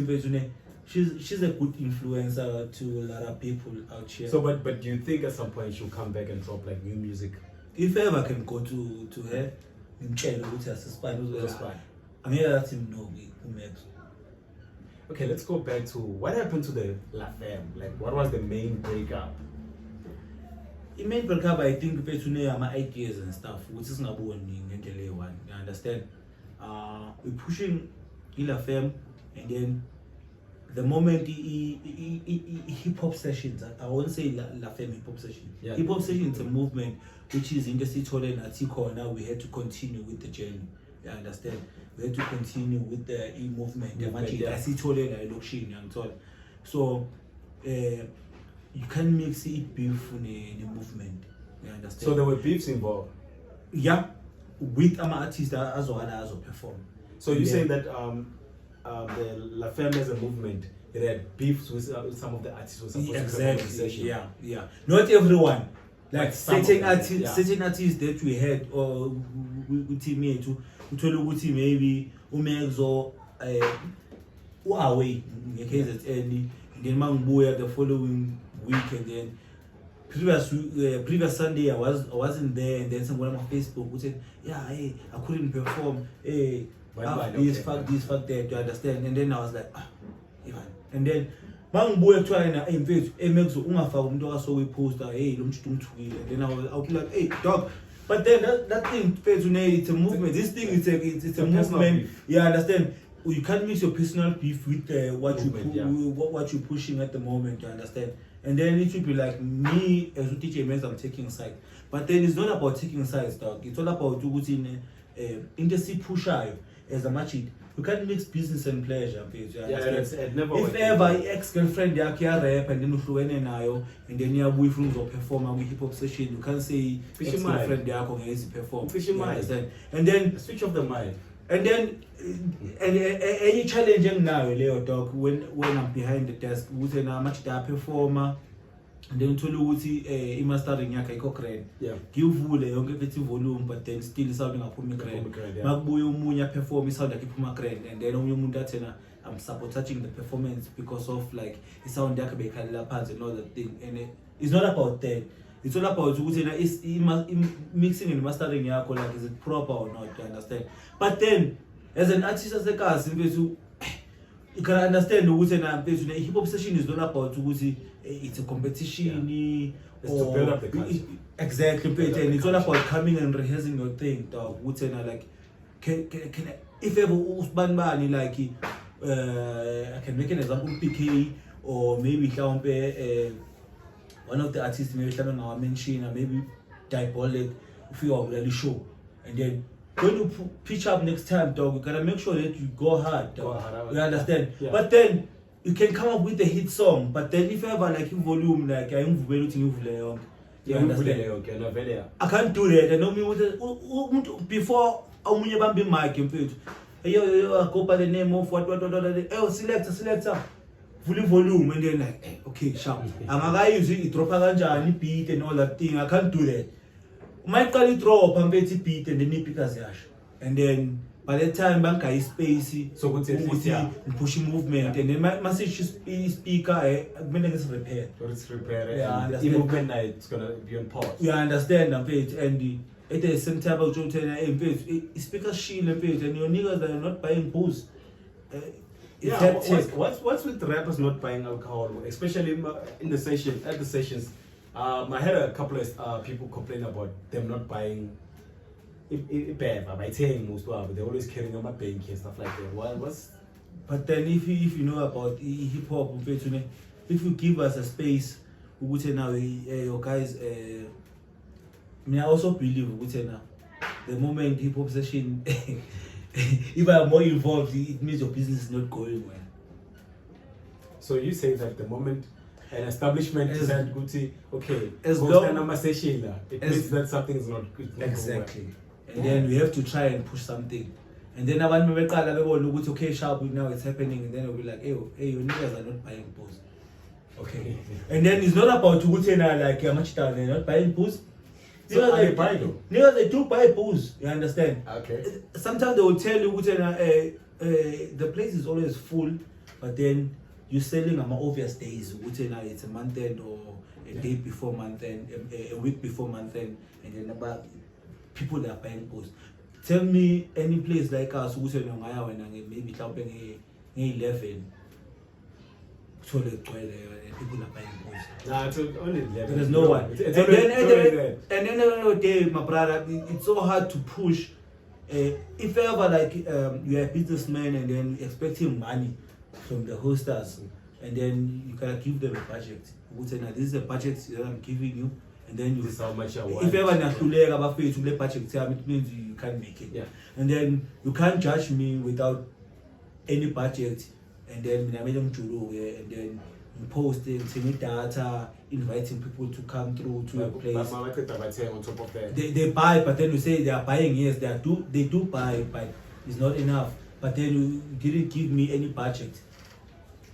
she's a good influencer to a lot of people out here. So but do you think at some point she'll come back and drop like new music? If I ever can go to her, I'm gonna let him know who makes. Okay, let's go back to what happened to the La Femme. Like, what was the main breakup? The main breakup, I think, my ideas and stuff, which is not one. You understand? We're pushing La Femme, and then the moment hip hop sessions, I won't say La Femme hip hop session. Yeah. Hip hop session is a movement which is in the Citole and Atiko. Now we had to continue with the journey. You understand? We had to continue with the movement. So you can't mix it beef in the movement. You understand? So there were beefs involved. Yeah, with artists as well as perform. So you're saying that the La Femme as a movement, it had beefs with some of the artists who were supposed to come on the session. Yeah. Not everyone. like some of certain them, artists, yeah. certain artists that we had or team yethu uthole ukuthi maybe uMexo away nge-KZN, then mangibuya the following week, and then previous Sunday I wasn't there, and then someone on my Facebook who said, yeah, hey, I couldn't perform, hey, this, fuck this, fuck that, you understand? And then I was like, Ivan. And then mangibuya kuthiwa mfethu eMexo ungafaka umuntu akasowe poster, hey lo mshito umthukile, and then I'll be like, hey dog. But then that thing, it's a movement. This thing it's a movement. Yeah, understand? You can't mix your personal beef with what you're pushing at the moment. You understand? And then it should be like me as a teacher, I'm taking side. But then it's not about taking sides, dog. It's all about in industry pusher as a match it. You can't mix business and pleasure. It never. If ever ex-girlfriend rap and then nayo, and then your boyfriend or performer with hip hop session, you can't say ex-girlfriend is perform. And then switch off the mind. And then any challenging now, Leo dog, when I'm behind the desk, with a much that performer. And then to Lucy, mastering yaka crane. Yeah. Give vule, you give it volume, but then still sounding up on crane. Magbuyo Munya perform sound like a crane, and then only Mundatena, I'm sabotaging the performance because of like it sound like a pads and all that thing. And it's not about that. It's all about it's mixing and mastering yako, like is it proper or not, you understand? But then as an artist as a cast, you can understand the hip hop session is not about it's a competition. Yeah. It's to build up the culture. Exactly, and it's all about coming and rehearsing your thing. Like, can if ever Usbanbani like I can make an example, PK or maybe one of the artists maybe our mention, or maybe Diabolic, if you are really show, and then when you pitch up next time, dog, you gotta make sure that you go hard, dog. You understand? Yeah. But then you can come up with a hit song, but then if you have like in volume, like you understand? I can't do that. I know me before omunye bambi mic mfethu. Yo, go by the name of what selector. Fully volume, and then like, okay, sharp. I'm using it drop kanjani beat and all that thing. I can't do that. Might call it drop and beat and then pick as yash. And then by the time bank is spacey, so pushing movement, and then my message speaker I repair. So it's repair. Yeah, and the movement night it's gonna be on pause. You understand and at the same table speaker shield and your niggas that are not buying booze. Yeah, what's with the rappers not buying alcohol, especially in the session at the sessions? I had a couple of people complain about them not buying. By saying most of they're always carrying on my bank and stuff like that. But then if you know about hip hop, if you give us a space, we would say now, your guys. I also believe we would say now, the moment hip hop session. If I'm more involved, it means your business is not going well. So you say that the moment an establishment is at Gucci, okay, as it means that something is not good. Exactly. And then we have to try and push something. And then abantu beqala bebona ukuthi okay, sharp, now it's happening, and then we'll be like, hey, your niggas are not buying booze. Okay. And then it's not about ukuthi like how much they're not buying booze. So they buy though? Niggas, they do buy booze, you understand? Okay. Sometimes they will tell you the place is always full, but then you're selling on obvious days. It's a month end or a day before month end, a week before month end, and then about people that are buying booze. Tell me any place like us who say maybe 11. So people are buying booze. Nah, it's only 11. There's no one. It's only And then another day, my brother, it's so hard to push. If ever like you're a businessman and then expecting money from the hosters, and then you gotta give them a budget. You say, now this is a budget that I'm giving you, and then this is how much I want. If ever you budget, it means you can't make it. Yeah. And then you can't judge me without any budget. And then I made them and then posting, sending data, inviting people to come through to a place. On top of that. They buy, but then you say they are buying. Yes, they do buy, but it's not enough. But then you didn't give me any budget.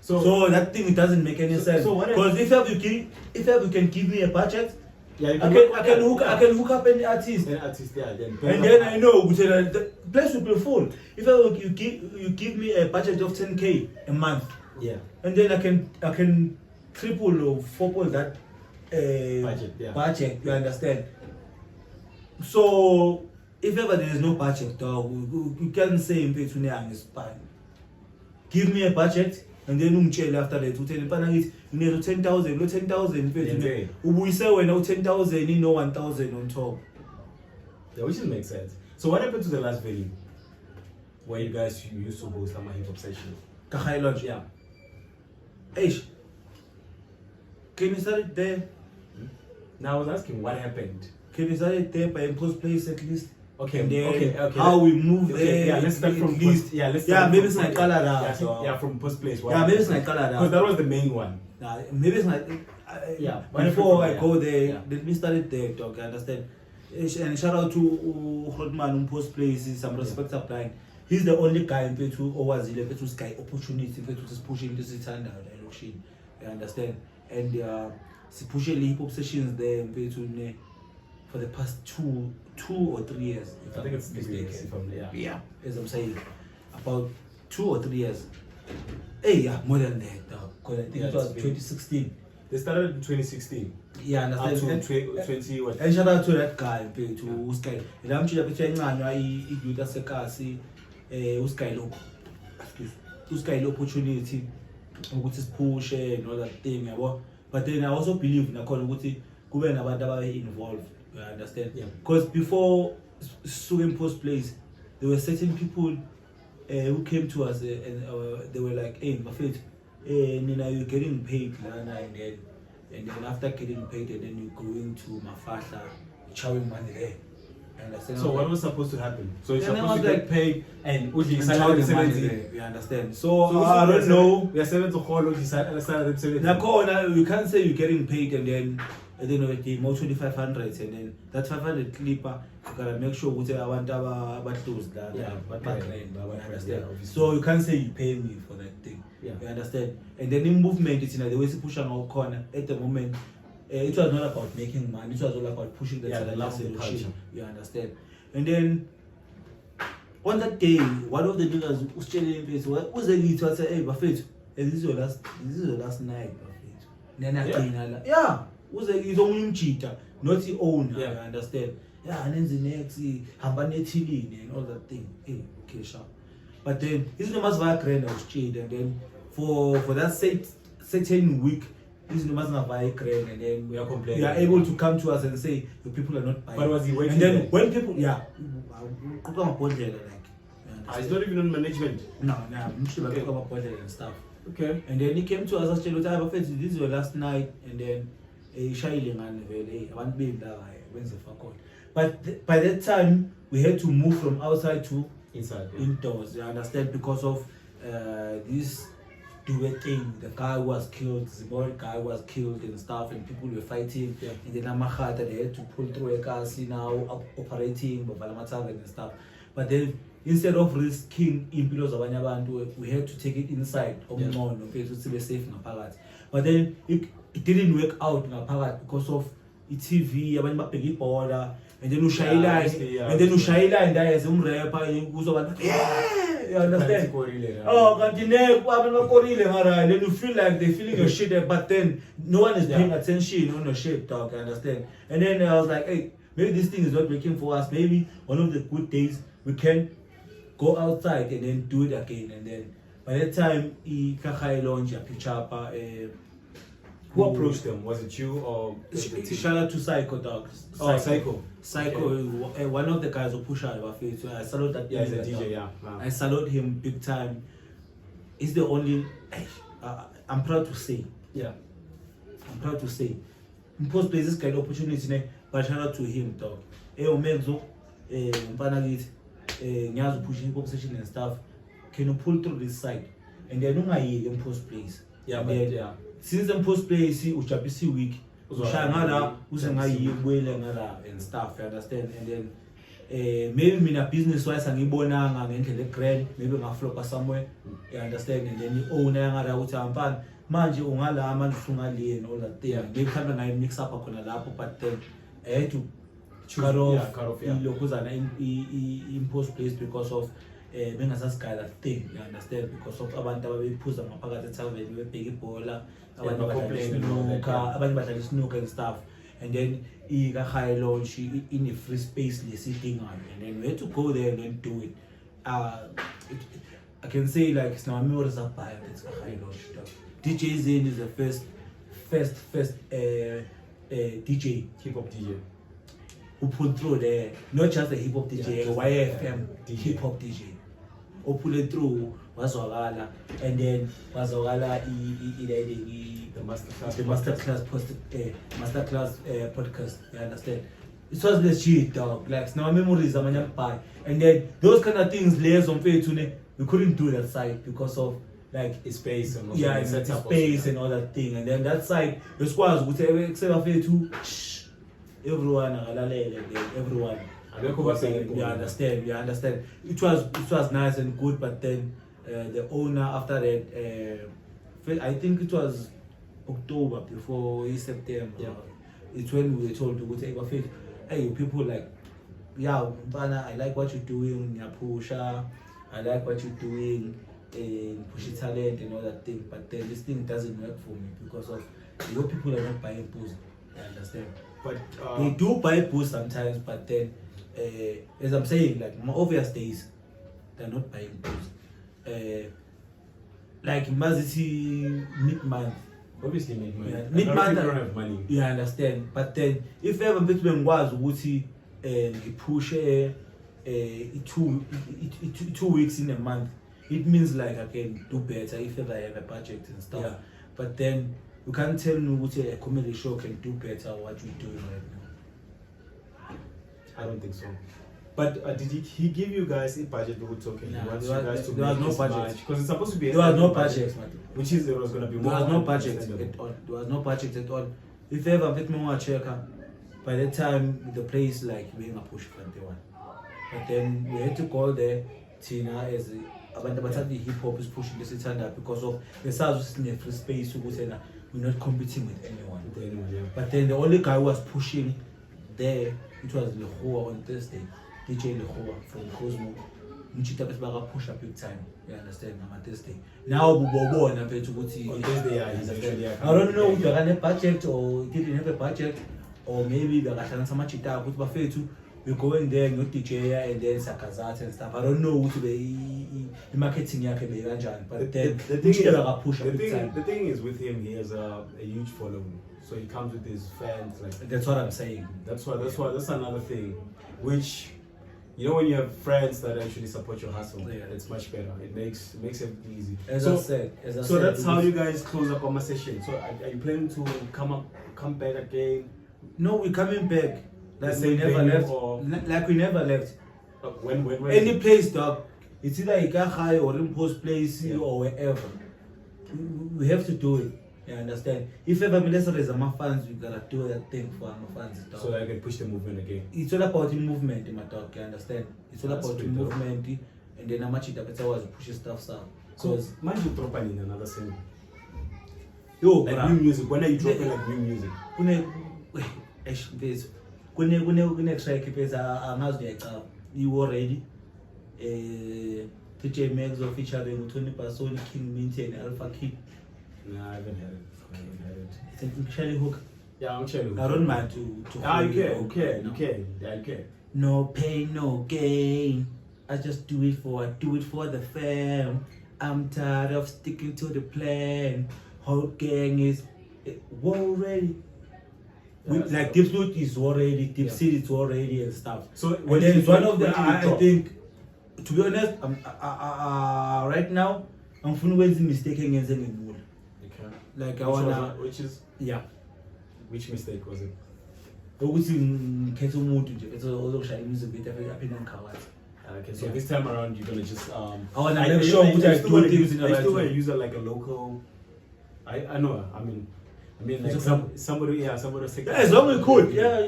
So that thing doesn't make any sense. Because if you can give me a budget, Yeah, you I can hook up any artist. An artist, yeah. And then I know the place will be full. If you give me a budget of 10K a month, yeah, and then I can triple or fourple that budget, yeah. budget. You understand? So if ever there is no budget, dog, you can say in between is fine. Give me a budget. And then after that, you need 10,000, no 10,000. We say when no 10,000, you know 1,000 on top. Yeah, which makes sense. So what happened to the last video where you guys used to host my hip hop session? Kahai Lodge, yeah. Eish, can you start it there? Now I was asking what happened. Can you start it there by post place at least? Okay, And then okay. how we move there. Yeah, let's start from least. post. Yeah, let's Yeah, start maybe from it's like post- color Yeah, from post place. Yeah, maybe it's like color Because that was the main one. maybe it's like Yeah, before I yeah. go there, Yeah. let me start it there, dog. I understand. And shout out to Hotman post place. Some respect applying. He's the only guy in Petu always Petu's guy opportunity. Petu is pushing this standard direction. You understand? And pushing hip hop sessions there in Petu for the past two or 3 years. I think it's 3 years. Yeah, as I'm saying, about 2 or 3 years. Hey, yeah, more than that, dog. Because I think it was 2016. They started in 2016. Yeah, Up understand. to 20 what? And shout out to that guy, to Uskai. And I'm sure that you just a kasi, Uskai look. Uskai opportunity, which is push and all that thing. But then I also believe in a call with it, Kuben about involved. You understand? Yeah. Because before suing post place, there were certain people who came to us and they were like, hey, Buffett, Nina, you're getting paid, and then after getting paid, and then you're going to Mafata, chowing money there. You understand? So what was supposed to happen? So you're And I supposed was to like, get paid and Uji and started chowing at money 17. there. You understand? So I don't know. We are 7 to call Uji started at 17. Now, you can't say you're getting paid and then they more 2,500 and then that 500 clipper you gotta make sure we I want about those that Yeah, but understand. yeah, obviously. So you can't say you pay me for that thing. Yeah. You understand? And then in movement, it's the way to push on our corner at the moment. It was not about making money. It was all about pushing the Yeah, the talent love of the solution. culture. You understand? And then on that day, one of the niggas was telling me, "Who's the lead?" I said, "Hey, Buffett, this is your last night, Buffett." Then again, yeah. Who's the only cheater, not the owner. Yeah. You understand? Yeah, and then the next, Hambanetilin and all that thing. Hey, okay, sure. But then this is the most grand of cheat, and then for that certain week, this is the most grand, and then We are complaining. you are able to come to us and say the people are not buying. But was he waiting And then there? when people, yeah, It's not even on management. no, I'm sure about come up and stuff. Okay. And then he came to us and said, this is your last night, and then Shailing and I want to be when's the fuck on. But by that time, we had to move from outside to Inside. Yeah. indoors, you understand, because of this duet thing. The guy was killed, the boy guy was killed and stuff, and people were fighting. Yeah. And then Amahata, they had to pull through a car, see now operating, and stuff. But then instead of risking impilo zabanye abantu, we had to take it inside. Yeah. Safe. But then it didn't work out because of TV, abanye babheka ibhola, and then ushayela, and then ushayela and as umrapper kuzoba yeah, you understand? Oh, kanti abantu bakorile mara, then you feel like they're feeling your shit there, but then no one is paying attention on your shit, dog, you understand? And then I was like, hey, maybe this thing is not working for us. Maybe one of the good days we can go outside and then do it again. And then by that time, I launched a picture. Who approached them? Was it you or the team? Shout out to Psycho, dog. Oh, Psycho. Psycho, one of the guys who pushed out of our face. So I salute that. Yeah, he's a nigga, DJ, dog. yeah. Wow. I salute him big time. He's the only. I'm proud to say. Yeah. I'm proud to say. Post places kind of opportunity, but shout out to him, dog. Omenzo, Mpanagit, Nyazu pushing pop session and stuff. Can you pull through this side? And then in post place. Yeah, And but then, yeah. since the post place, Uchapisi week, Uzwa- Ushangala, Uchapisi Uzangayi, Ngala and stuff, you understand? And then maybe mina business wise angibonanga ngendlela egrand, maybe ngaflopa somewhere, you understand, and then i-owner yangala ukuthi ampani manje ungala manje ungaliye and all that thing. Maybe mhlawumbe ngayi mix up khona lapho, but then I had to cut off lokuzana impose place because of bengasasigaya that thing, you understand, because of abantu ababephuza ngaphakathi ethaveni bebheka ibhola, abantu badlala snooker and stuff. And then ika high launch in a free space sitting on, and then we had to go there and then do it. I can say like it's now memories of by it's a high launch stuff. DJ Zayn is the first DJ, hip hop DJ, who put through there, not just a hip hop DJ, YFM hip hop DJ. Who put it through was Wagala, and then was Wagala the masterclass podcast. You understand? It was the shit, dog. Like now memories are many pie, and then those kind of things layers on face we couldn't do that side because of like space and space and all that thing. And then that side the squads would say except for everyone everyone. You understand. It was nice and good, but then the owner after that, I think it was October before September. Yeah. It's when we were told to go take a fit. Hey, people like, yeah, Bana, I like what you're doing, Yapusha, I like what you're doing, push your talent and all that thing. But then this thing doesn't work for me because of your people are not buying booze. You understand? But they do buy booze sometimes, but then as I'm saying, like my obvious days, they're not buying booze. Like Maziti mid-month. Obviously mid-month. Mid-month don't have money. You understand? But then if ever between was Wuti push 2 weeks in a month, it means like I can do better if ever I have a budget and stuff. Yeah. But then you can't tell me what a comedy show can do better what you're doing right now. I don't think so. But did he give you guys a budget? We were talking. Nah, He wants there you guys was- to there was make no this budget. because it's supposed to be. There was no budget, man. Which is there was gonna be more. There was no money, budget understandable. at all. There was no budget at all. If ever bit more check, by the time the place like being a push for the one. But then we had to call there Tina as the hip hop is pushing this standard because of the size in a free space to go say that we're not competing with anyone. Yeah. But then the only guy who was pushing there, it was Lehoa on Thursday. DJ Lehoa from Cosmo. Mchita Pesbaga push up big time. You understand? On Thursday. Now Bobo and I'm to go to On Thursday, yeah, he's actually. I don't know if you're gonna budget or didn't have a budget, or maybe the Rashan Samachita put buffet to we're going there, not DJ and then Sakazat and stuff. I don't know what to be marketing Yakabe, but then the thing is, push up big time. the thing is with him, he has a huge following, so he comes with his fans. Like That's what I'm saying. that's another thing, which you know when you have friends that actually support your hustle, Yeah. it's much better. It makes it easy. As so I said, that's how you guys close up on my session. So are you planning to come back again? No, we're coming back. Like The we same never venue left. or- Like we never left. When Any place, dog. It's either Ikahai or Impose Place or wherever. We have to do it. You understand? If ever Minnesota is my fans, we gotta do that thing for our fans, dog. so that I can push the movement again. It's all about the movement, my dog. You understand? It's all That's about the pretty dope. movement, and then how much it was pushing stuff up. So mind you dropping in another single. Yo, Like bruh. new music. When are you dropping like new music? Kune track pesa angazi uyayicaba you already DJ Max of featuring Tony Pasoni, King Minty and Alpha Kid. Nah, I haven't had it. It's an actually hook. Yeah, I'm sure. I don't mind to You hold it can. up, Yeah, you can. No pain, no gain. I just do it for the fam. I'm tired of sticking to the plan. Whole gang is war ready. Like Deep Root is already, Deep City is already and stuff. So And then it's one of the, when do you I drop? think, to be honest, right now, I'm feeling mistaken against any mood. Okay. Like I wanna, yeah. Which mistake was it? Ukuthi ngikhethe umuntu nje bese ozokushaya music bit aphinde ngikhawathe. Okay, so Yeah. this time around you're gonna just I wanna make sure ukuthi I do things in the I right still gonna way. use it like a local. I know. I mean like So somebody was taking. As long as it's cool, yeah,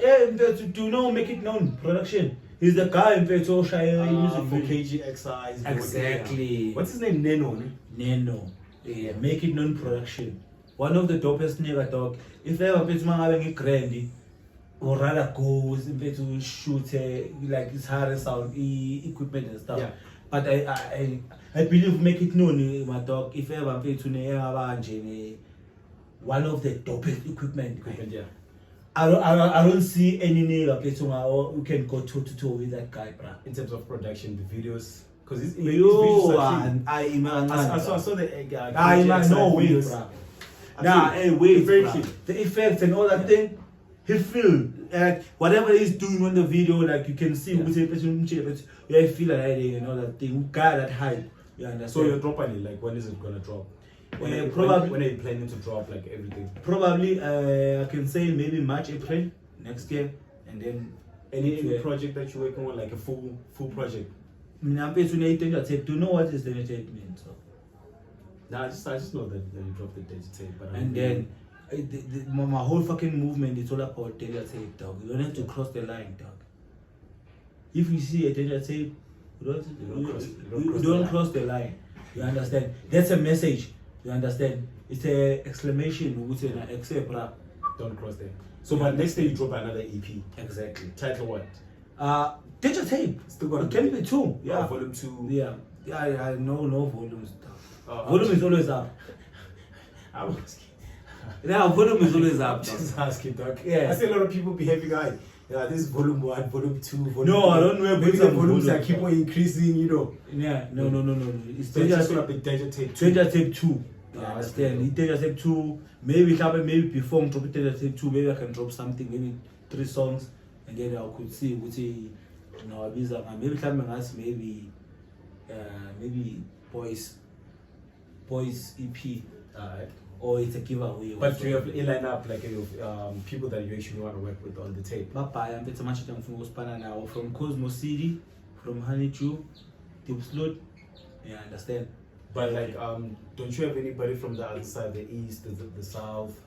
to know, make it known, production. He's the guy in fact who shaya music for video. KG Exercise. Exactly. What's his name? Neno. Neno. Yeah, make it known production. One of the dopest nigga dog. If ever bit man having a grandy, or rather goes in bed to shoot like his hard sound equipment and stuff. Yeah. But I believe make it known, my dog. If ever bit to one of the dopest equipment. Yeah. I don't see any nigga who can go toe to toe with that guy, bruh. In terms of production, the videos, because his Yo, videos I saw the no way, bruh. Nah, hey, wait, very bruh. clear. The effects and all that thing, he feel like whatever he's doing on the video, like you can see, yeah, feel like and all that thing. Guy that hype, you understand? So you're dropping it, like when is it gonna drop? When are you planning to drop like everything? Probably, I can say maybe March, April next year, and then any project that you're working on, like a full project. Do you know what is the tape means? So. Nah, I just know that you dropped the data tape, but And then my whole fucking movement is all about data tape, dog. You don't have to cross the line, dog. If you see a data tape, you don't cross the line. You understand? That's a message. You understand? It's a exclamation, which is an except. Don't cross there. So, but next day you drop another EP. Exactly. Title what? Digital tape. Still got It can be 2. Yeah. Volume 2. Yeah. I know no volumes. Oh, Volume is always up. I was asking. Yeah, volume is always up. Just asking, dog. Yeah. I see a lot of people behaving like, yeah, this is volume 1, volume 2, volume No, 3. I don't know. Maybe the volumes are keep on increasing, you know. Yeah, no. It's So it's just gonna be Danger Tape 2. Danger Tape 2. Ah, I understand. Danger Tape 2. Maybe before I drop Danger Tape 2, maybe I can drop something, maybe 3 songs, and then I could see, maybe Boys EP. Alright. Or it's a giveaway. But do you have a line up like people that you actually want to work with on the tape? I'm better much now from Cosmo City, from Honeydew, Deep Slot. Yeah, I understand. But like, don't you have anybody from the other side, the east, the south?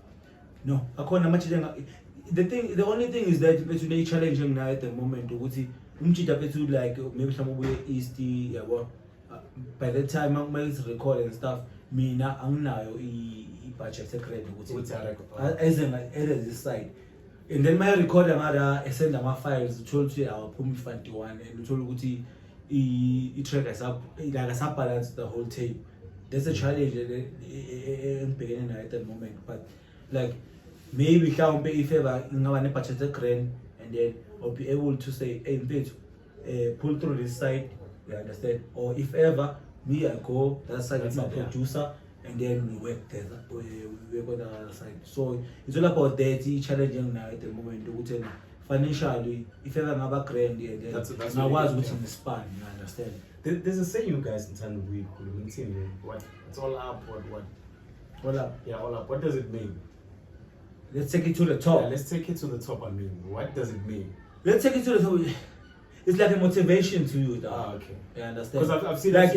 No, I can't much. The only thing is that it's challenging now at the moment. Like maybe some east, by the time I'm record and stuff, me now I'm now budget secret as this side. And then my recorder I send my files told you I'll put me 51 and told you track us up like a balance the whole tape. There's a challenge in beginning at the moment, but like maybe if ever in budget secret and then I'll be able to say pull through this side, you understand? Or if ever me I go that side with my producer and then we work there, we work on the other side. So it's all about that challenging now at the moment. Financially, if ever have a grand, that's now was within the span, you understand? There's a saying, you guys, in terms of what? It's all up, what? All up. Yeah, all up. What does it mean? Let's take it to the top. Yeah, let's take it to the top. I mean, what does it mean? Let's take it to the top. It's like a motivation to you, okay. You understand? Because I've seen it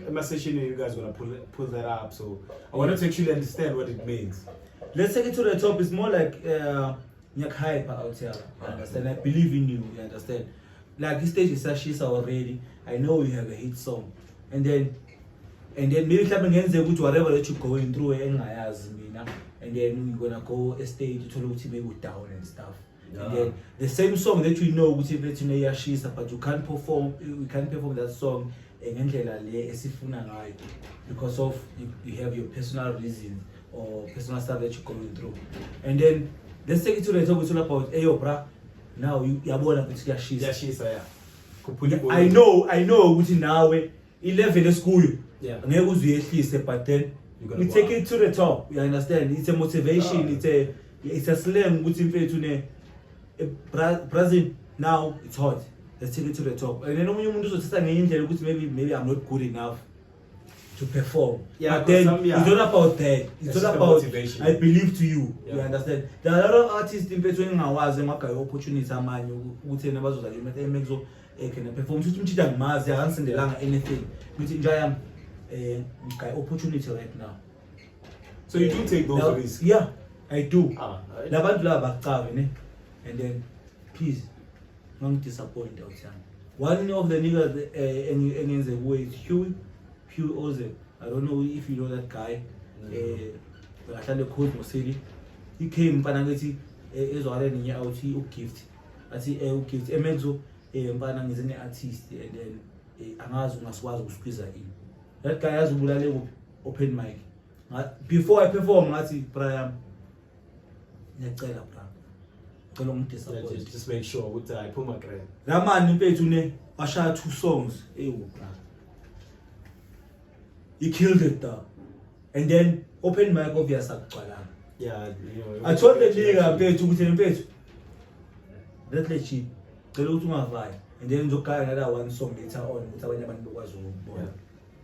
in my session and you guys want to pull that up, so I wanted to actually understand what it means. Let's take it to the top. It's more like hype out here. You understand? I believe in you. You understand? Like this stage is actually already. I know you have a hit song, and then maybe whatever that you're going through, and then you're gonna go a stage to maybe down and stuff. Yeah. And then the same song that we know, but you can't perform. We can't perform that song because of you have your personal reasons or personal stuff that you're going through. And then let's take it to the top. It's all about bra. Now you're born up to yeah. I know. Which now 11 school. Yeah. But then we take it to the top. You understand? It's a motivation. It's a slam. Which in Brazil now it's hot. Let's take it to the top. And then when you do maybe I'm not good enough to perform. Yeah, but then it's not about that. It's all about motivation. I believe to you. Yeah. You understand? There are a lot of artists in between opportunities can perform anything. Opportunity right now. So you do take those risks? Yeah, I do. And then please disappoint out here. One of the niggas in the way is Hugh Oze. I don't know if you know that guy. Actually called Moseli. He came Panangati is already out he gift. I see a gift. Emenzo Panang is an artist and then Angazu Maswazo squeeze in. That guy has a open mic. Before I perform, I see Priam. Just make sure with I put my credit. That man in I shot 2 songs. He killed it though. And then open mic obvious. Yeah, I told the nigga pay to that let you go to my vibe. And then you carry another one song later on with our man was born.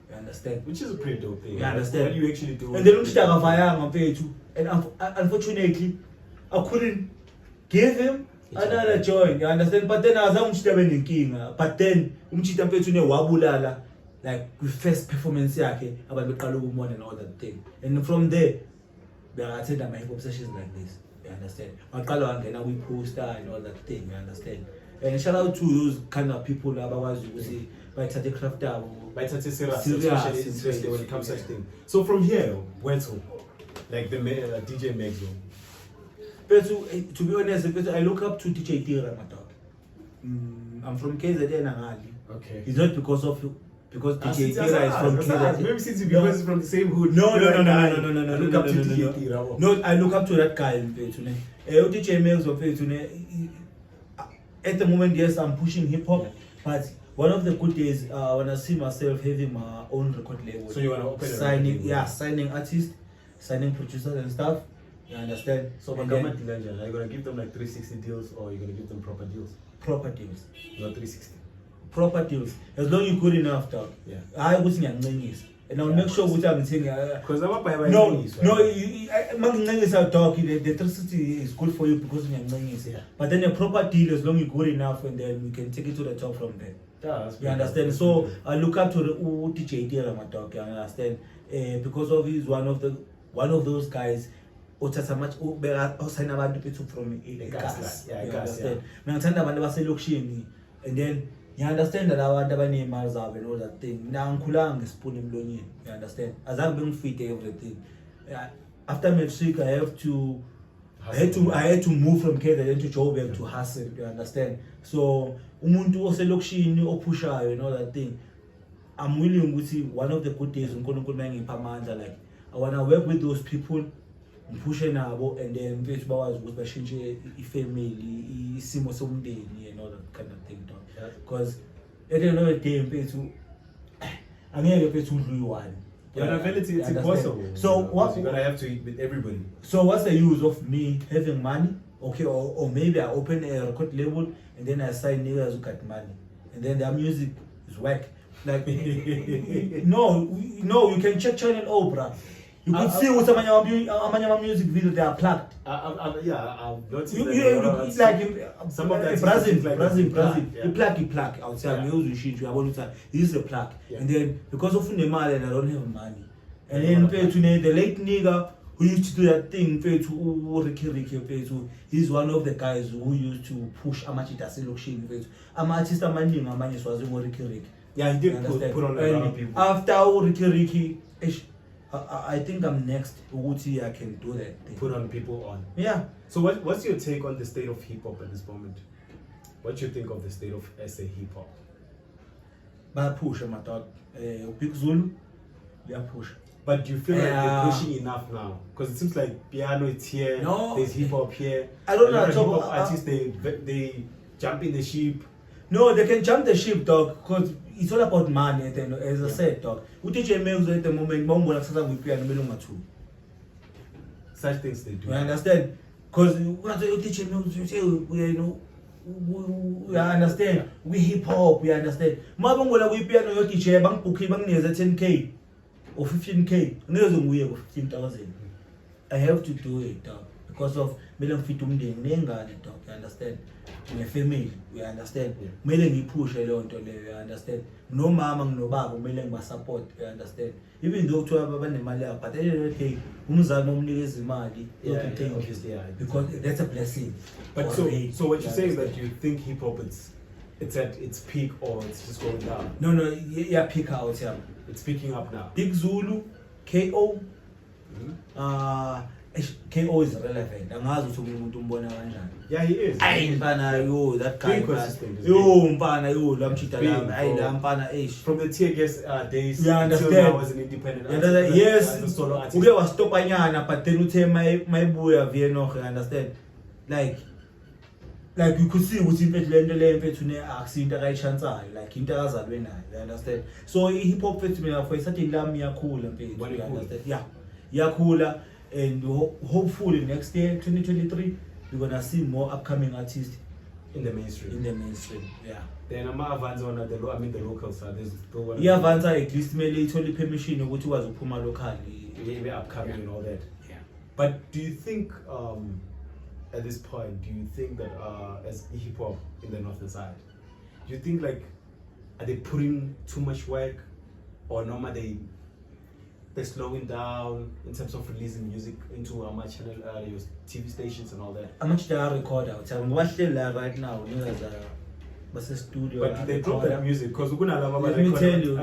You understand? Which is a pretty dope thing. You understand? What do you actually do? And then look at fire and pay to. And unfortunately, I couldn't give him another joint. You understand? But then I was a king. But then umchita pay to wabulala like with first performance yake about the Kalubu and all that thing. And from there, I said that my hip hop sessions like this. You understand? We poster and all that thing. You understand? And shout out to those kind of people. Otherwise, you will see by Tate Crafter. By Tate especially interested when it comes to such thing. So from here, where to? Like the DJ Megzo. But to be honest, I look up to DJ Tira. I'm from KZN and Ali. Okay. It's not because DJ Tira is from KZN. Maybe since you guys from the same hood. No. I look up to DJ Tira. No, I look up to that guy in Petune. DJ Megzo Petune. At the moment, yes, I'm pushing hip hop, but one of the good days when I see myself having my own record label. So you want to open signing artists, signing producers and stuff. You understand? So what government legend? Are you gonna give them like 360 deals or are you gonna give them proper deals? Proper deals. Not 360. Proper deals. As long as you're good enough, dog. Yeah. I was in and I'll make sure what I'm saying. Because I'm up by no, dog. The 360 is good for you because you're young. But then a proper deal, as long as you're good enough, and then we can take it to the top from there. You understand? So I look up to the DJ Tira, my dog. You understand? Because of he's one of those guys. Othatha much osayina abantu bethu from gas. Yeah, gas. Mina ngithanda abantu baselokishini and then you understand that abantu abanezimali zabo and all that thing. Mina ngikhulanga ngespoon emlonyeni. You understand? Azange bengifite everything. After matric I had to move from KZN to Joburg to hustle. You understand? So umuntu oselokishini opushayo and all that thing. I'm willing ukuthi one of the good days uNkulunkulu mangipha amandla like I want to work with those people. Pushing nabo and then mfethu bawazi ukuthi bashintshe ifamily isimo somndeni and all that kind of thing because at the end of the day mfethu angeke mfethu udluyiwane. It's impossible. So what you're gonna have to eat with everybody. So what's the use of me having money? Okay, or maybe I open a record label and then I sign niggas who got money and then their music is whack. Like no, you can check Channel O, bruh. You can see with some of my music video they are plugged. I've noticed it's like some of that Brazil. You plug. I would say music you want to this is a plug. And then because of the money, I don't have money. And then pay to the late nigga who used to do that thing, pay to Ricky, he's one of the guys who used to push Amachita Selokshin. Amachista Mani was Ricky. Yeah, he did put on a lot of people. After Ricky, I think I'm next. I can do that thing. Put on people on. Yeah. So what's your take on the state of hip hop at this moment? What do you think of the state of SA hip hop? But push, my dog. Big Zulu, they push. But do you feel like they're pushing enough now? Because it seems like piano is here, there's hip hop here. I don't know. Hip hop artists they jump in the ship. No, they can jump the ship, dog, because it's all about money. As I said, dog. DJ Megzo at the moment, such things they do. You understand? Because DJ Megzo, we understand. We hip hop, we understand. Mabongola we piano yo DJ bang booking bang near 10K or 15K. 15,000. I have to do it, dog. because of kumele ngifite umndeni nengane dog, you understand, ne-family, you understand, Yeah. kumele ngiyiphushe leyo nto leyo, you understand, nomama nginobaba kumele ngibasupport, you understand, even though kuthiwa banemali yabo, but at the end of the day umzali omnikeza imali obviously, yeah, because that's a blessing. But for so me, so what you're saying is understand? that you think hip hop it's at its peak or it's just going down? No, yeah, pick out, yeah. It's picking up now. Big Zulu, KO, Mhm. KO is relevant. Angazi ukuthi umuntu umbona kanjani. Yeah, he is. Ayi mfana yo, that guy. Being consistent is Yo mfana yo, lamchita Being lami. Ayi from- la mfana eish. From the tear gas days You until understand? now as an independent You artist, understand? Yes, as a solo artist. uke wastopa nyana, but then uthe mayibuya via noch, you understand? Like you could see ukuthi impethu lento leyo impethu akusinto akayichansayo, like into akazalwe nayo, you understand? So hip hop fethu mina for certain lami iyakhula mpethu, Bona you ikhula. understand? Yeah, iyakhula, and hopefully next year 2023 we're gonna see more upcoming artists in the mainstream. in the mainstream. Yeah. Then I'm advanced on the local side. There's still one. Iyavanza at least kumele ithole permission ukuthi ukwazi ukuphuma locally. Maybe upcoming Yeah. and all that. Yeah. But do you think at this point, do you think that as hip hop in the northern side, do you think like are they putting too much work, or no, they're slowing down in terms of releasing music into our channel, your TV stations and all that? Amachita ayarecorda uthi ngoba hleli la right now nikaza base studio. But they drop that music because we're gonna have Let me tell you.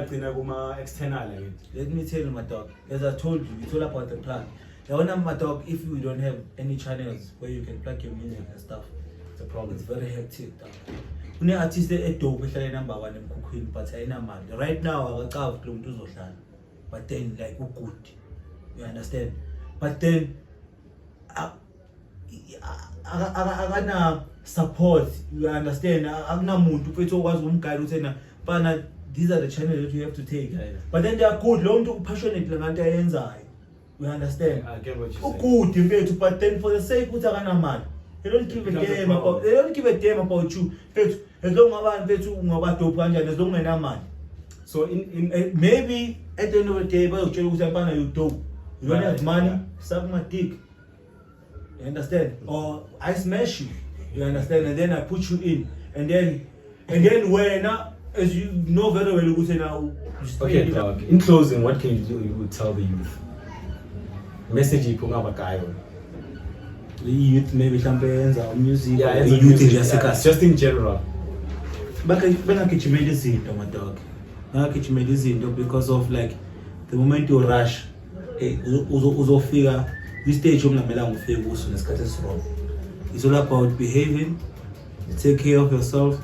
external. Let me tell you, my dog. As I told you, it's all about the plug. The one, my dog, if you don't have any channels where you can plug your music and stuff, It's a problem. it's very hectic. Dog. Une artist edope ehlala number 1 emkhukhwini, but ayina mali. Right now, akacavi kulo muntu uzohlala. But then, like, good. You understand? But then, akana support. You understand? Akuna muntu uphethe okwazi umguide uthena bana these are the channels that you have to take. Yeah. But then they are good. Lo muntu passionate nganto ayenzayo. You understand? I get what you're saying. Good mfethu, but then for the sake ukuthi akana mali. They don't give a Becomes a damn problem. about. They don't give a damn about you. Mfethu, as long abantu mfethu ungabadope kanjani, as long ungena mali. So in Maybe at the end of the day, bayokutshela ukuthi apana you dope. You don't Right, have money, yeah. suck my dick. You understand? Or I smash you. You understand? And then I put you in. And then when as you know very well, you say now. okay, dog. In closing, what can you do? You would tell the youth. Message you put up guy. The youth maybe mhlambe music. Yeah, the it's youth music, just just in general. bangagijimela izinto my dog. Bangagijimela izinto because of like the moment you rush, uzofika kwi-stage okungamelanga ufike kuso nesikhathi esirong. It's all about behaving, you take care of yourself,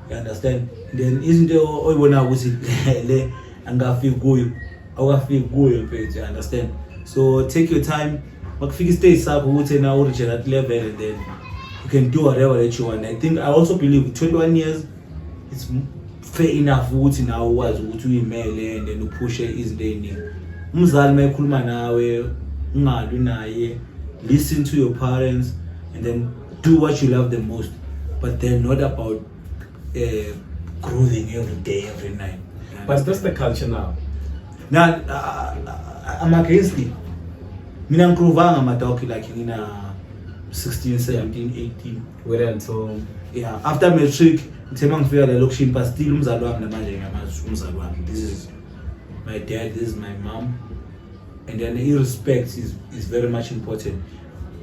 you understand? Then izinto oyibona ukuthi le angafiki kuyo, awukafiki kuyo mfethu, you understand? So take your time. Makufika i-stage sakho ukuthi na u-reach that level, and then you can do whatever that you want. I think I also believe 21 years it's fair enough ukuthi nawe ukwazi ukuthi uyimele and then upushe izinto eziningi. Umzali mayikhuluma nawe ungalwi naye, listen to your parents and then do what you love the most, but then not about grooving every day, every night. But that's the culture now. Now I'm against it. Mina ngigruvanga madog like in 16, 17, 18. Wait until Yeah, after matric ngithe mangifika la location, but still umzali wami namanje ngiyamazi umzali wami. This is my dad, this is my mom. And then irrespect is very much important.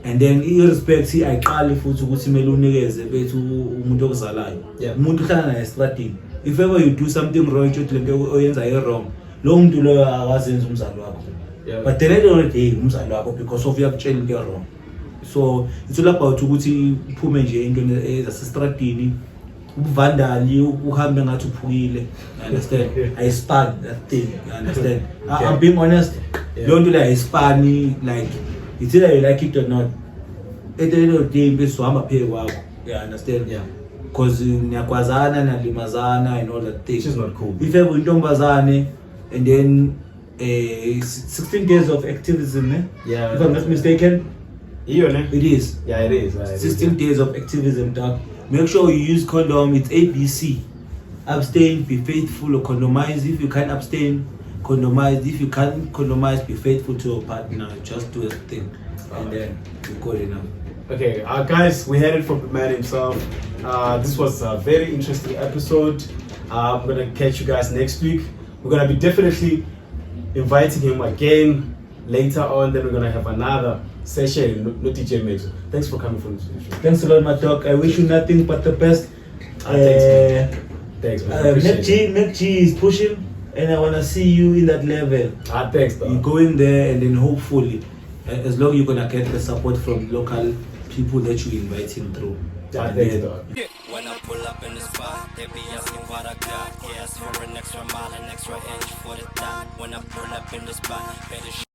And then irrespect ayiqali futhi ukuthi kumele unikeze bethu umuntu okuzalayo. Yeah. Umuntu uhlala naye estradini. If ever you do something wrong, uthi lento oyenza wrong, lo muntu lo akazenza umzali wakho. Yeah. But then already umzali wakho because of yakutshela into wrong. So it's all about ukuthi uphume nje into ezasestradini, ubuvandali, uhambe ngathi uphukile. You understand? I span that thing. You understand? Okay. I'm being honest. Yeah. Don't do that. I span like it's either you like it or not. At the end of the day, bese uhamba phezulu kwakho. You understand? Yeah. Because niyakwazana nalimazana and all that thing. Which is not cool. If ever intombazane and then 16 days of activism, Yeah. if I'm not mistaken, it is. Yeah, it is. It is, 16 days of activism, dog. Make sure you use condom. It's ABC. Abstain, be faithful, or condomize. If you can't abstain, condomize. If you can't condomize, be faithful to your partner. Just do a thing. and then we got enough. Okay, guys, we heard it from the man himself. This was a very interesting episode. I'm gonna catch you guys next week. We're gonna be definitely inviting him again later on. Then we're gonna have another session. No DJ Mix. Thanks for coming from the studio. Thanks a lot, my dog. I wish you nothing but the best. Thanks, man. Appreciate it. Mac G is pushing, and I wanna see you in that level. Thanks, You dog. go in there, and then hopefully, as long you're gonna get the support from local people that you inviting through. Thanks, dog. When I pull up in the spot, they be asking what I got. Yes, for an extra mile, an extra inch for the dot. When I pull up in the spot, better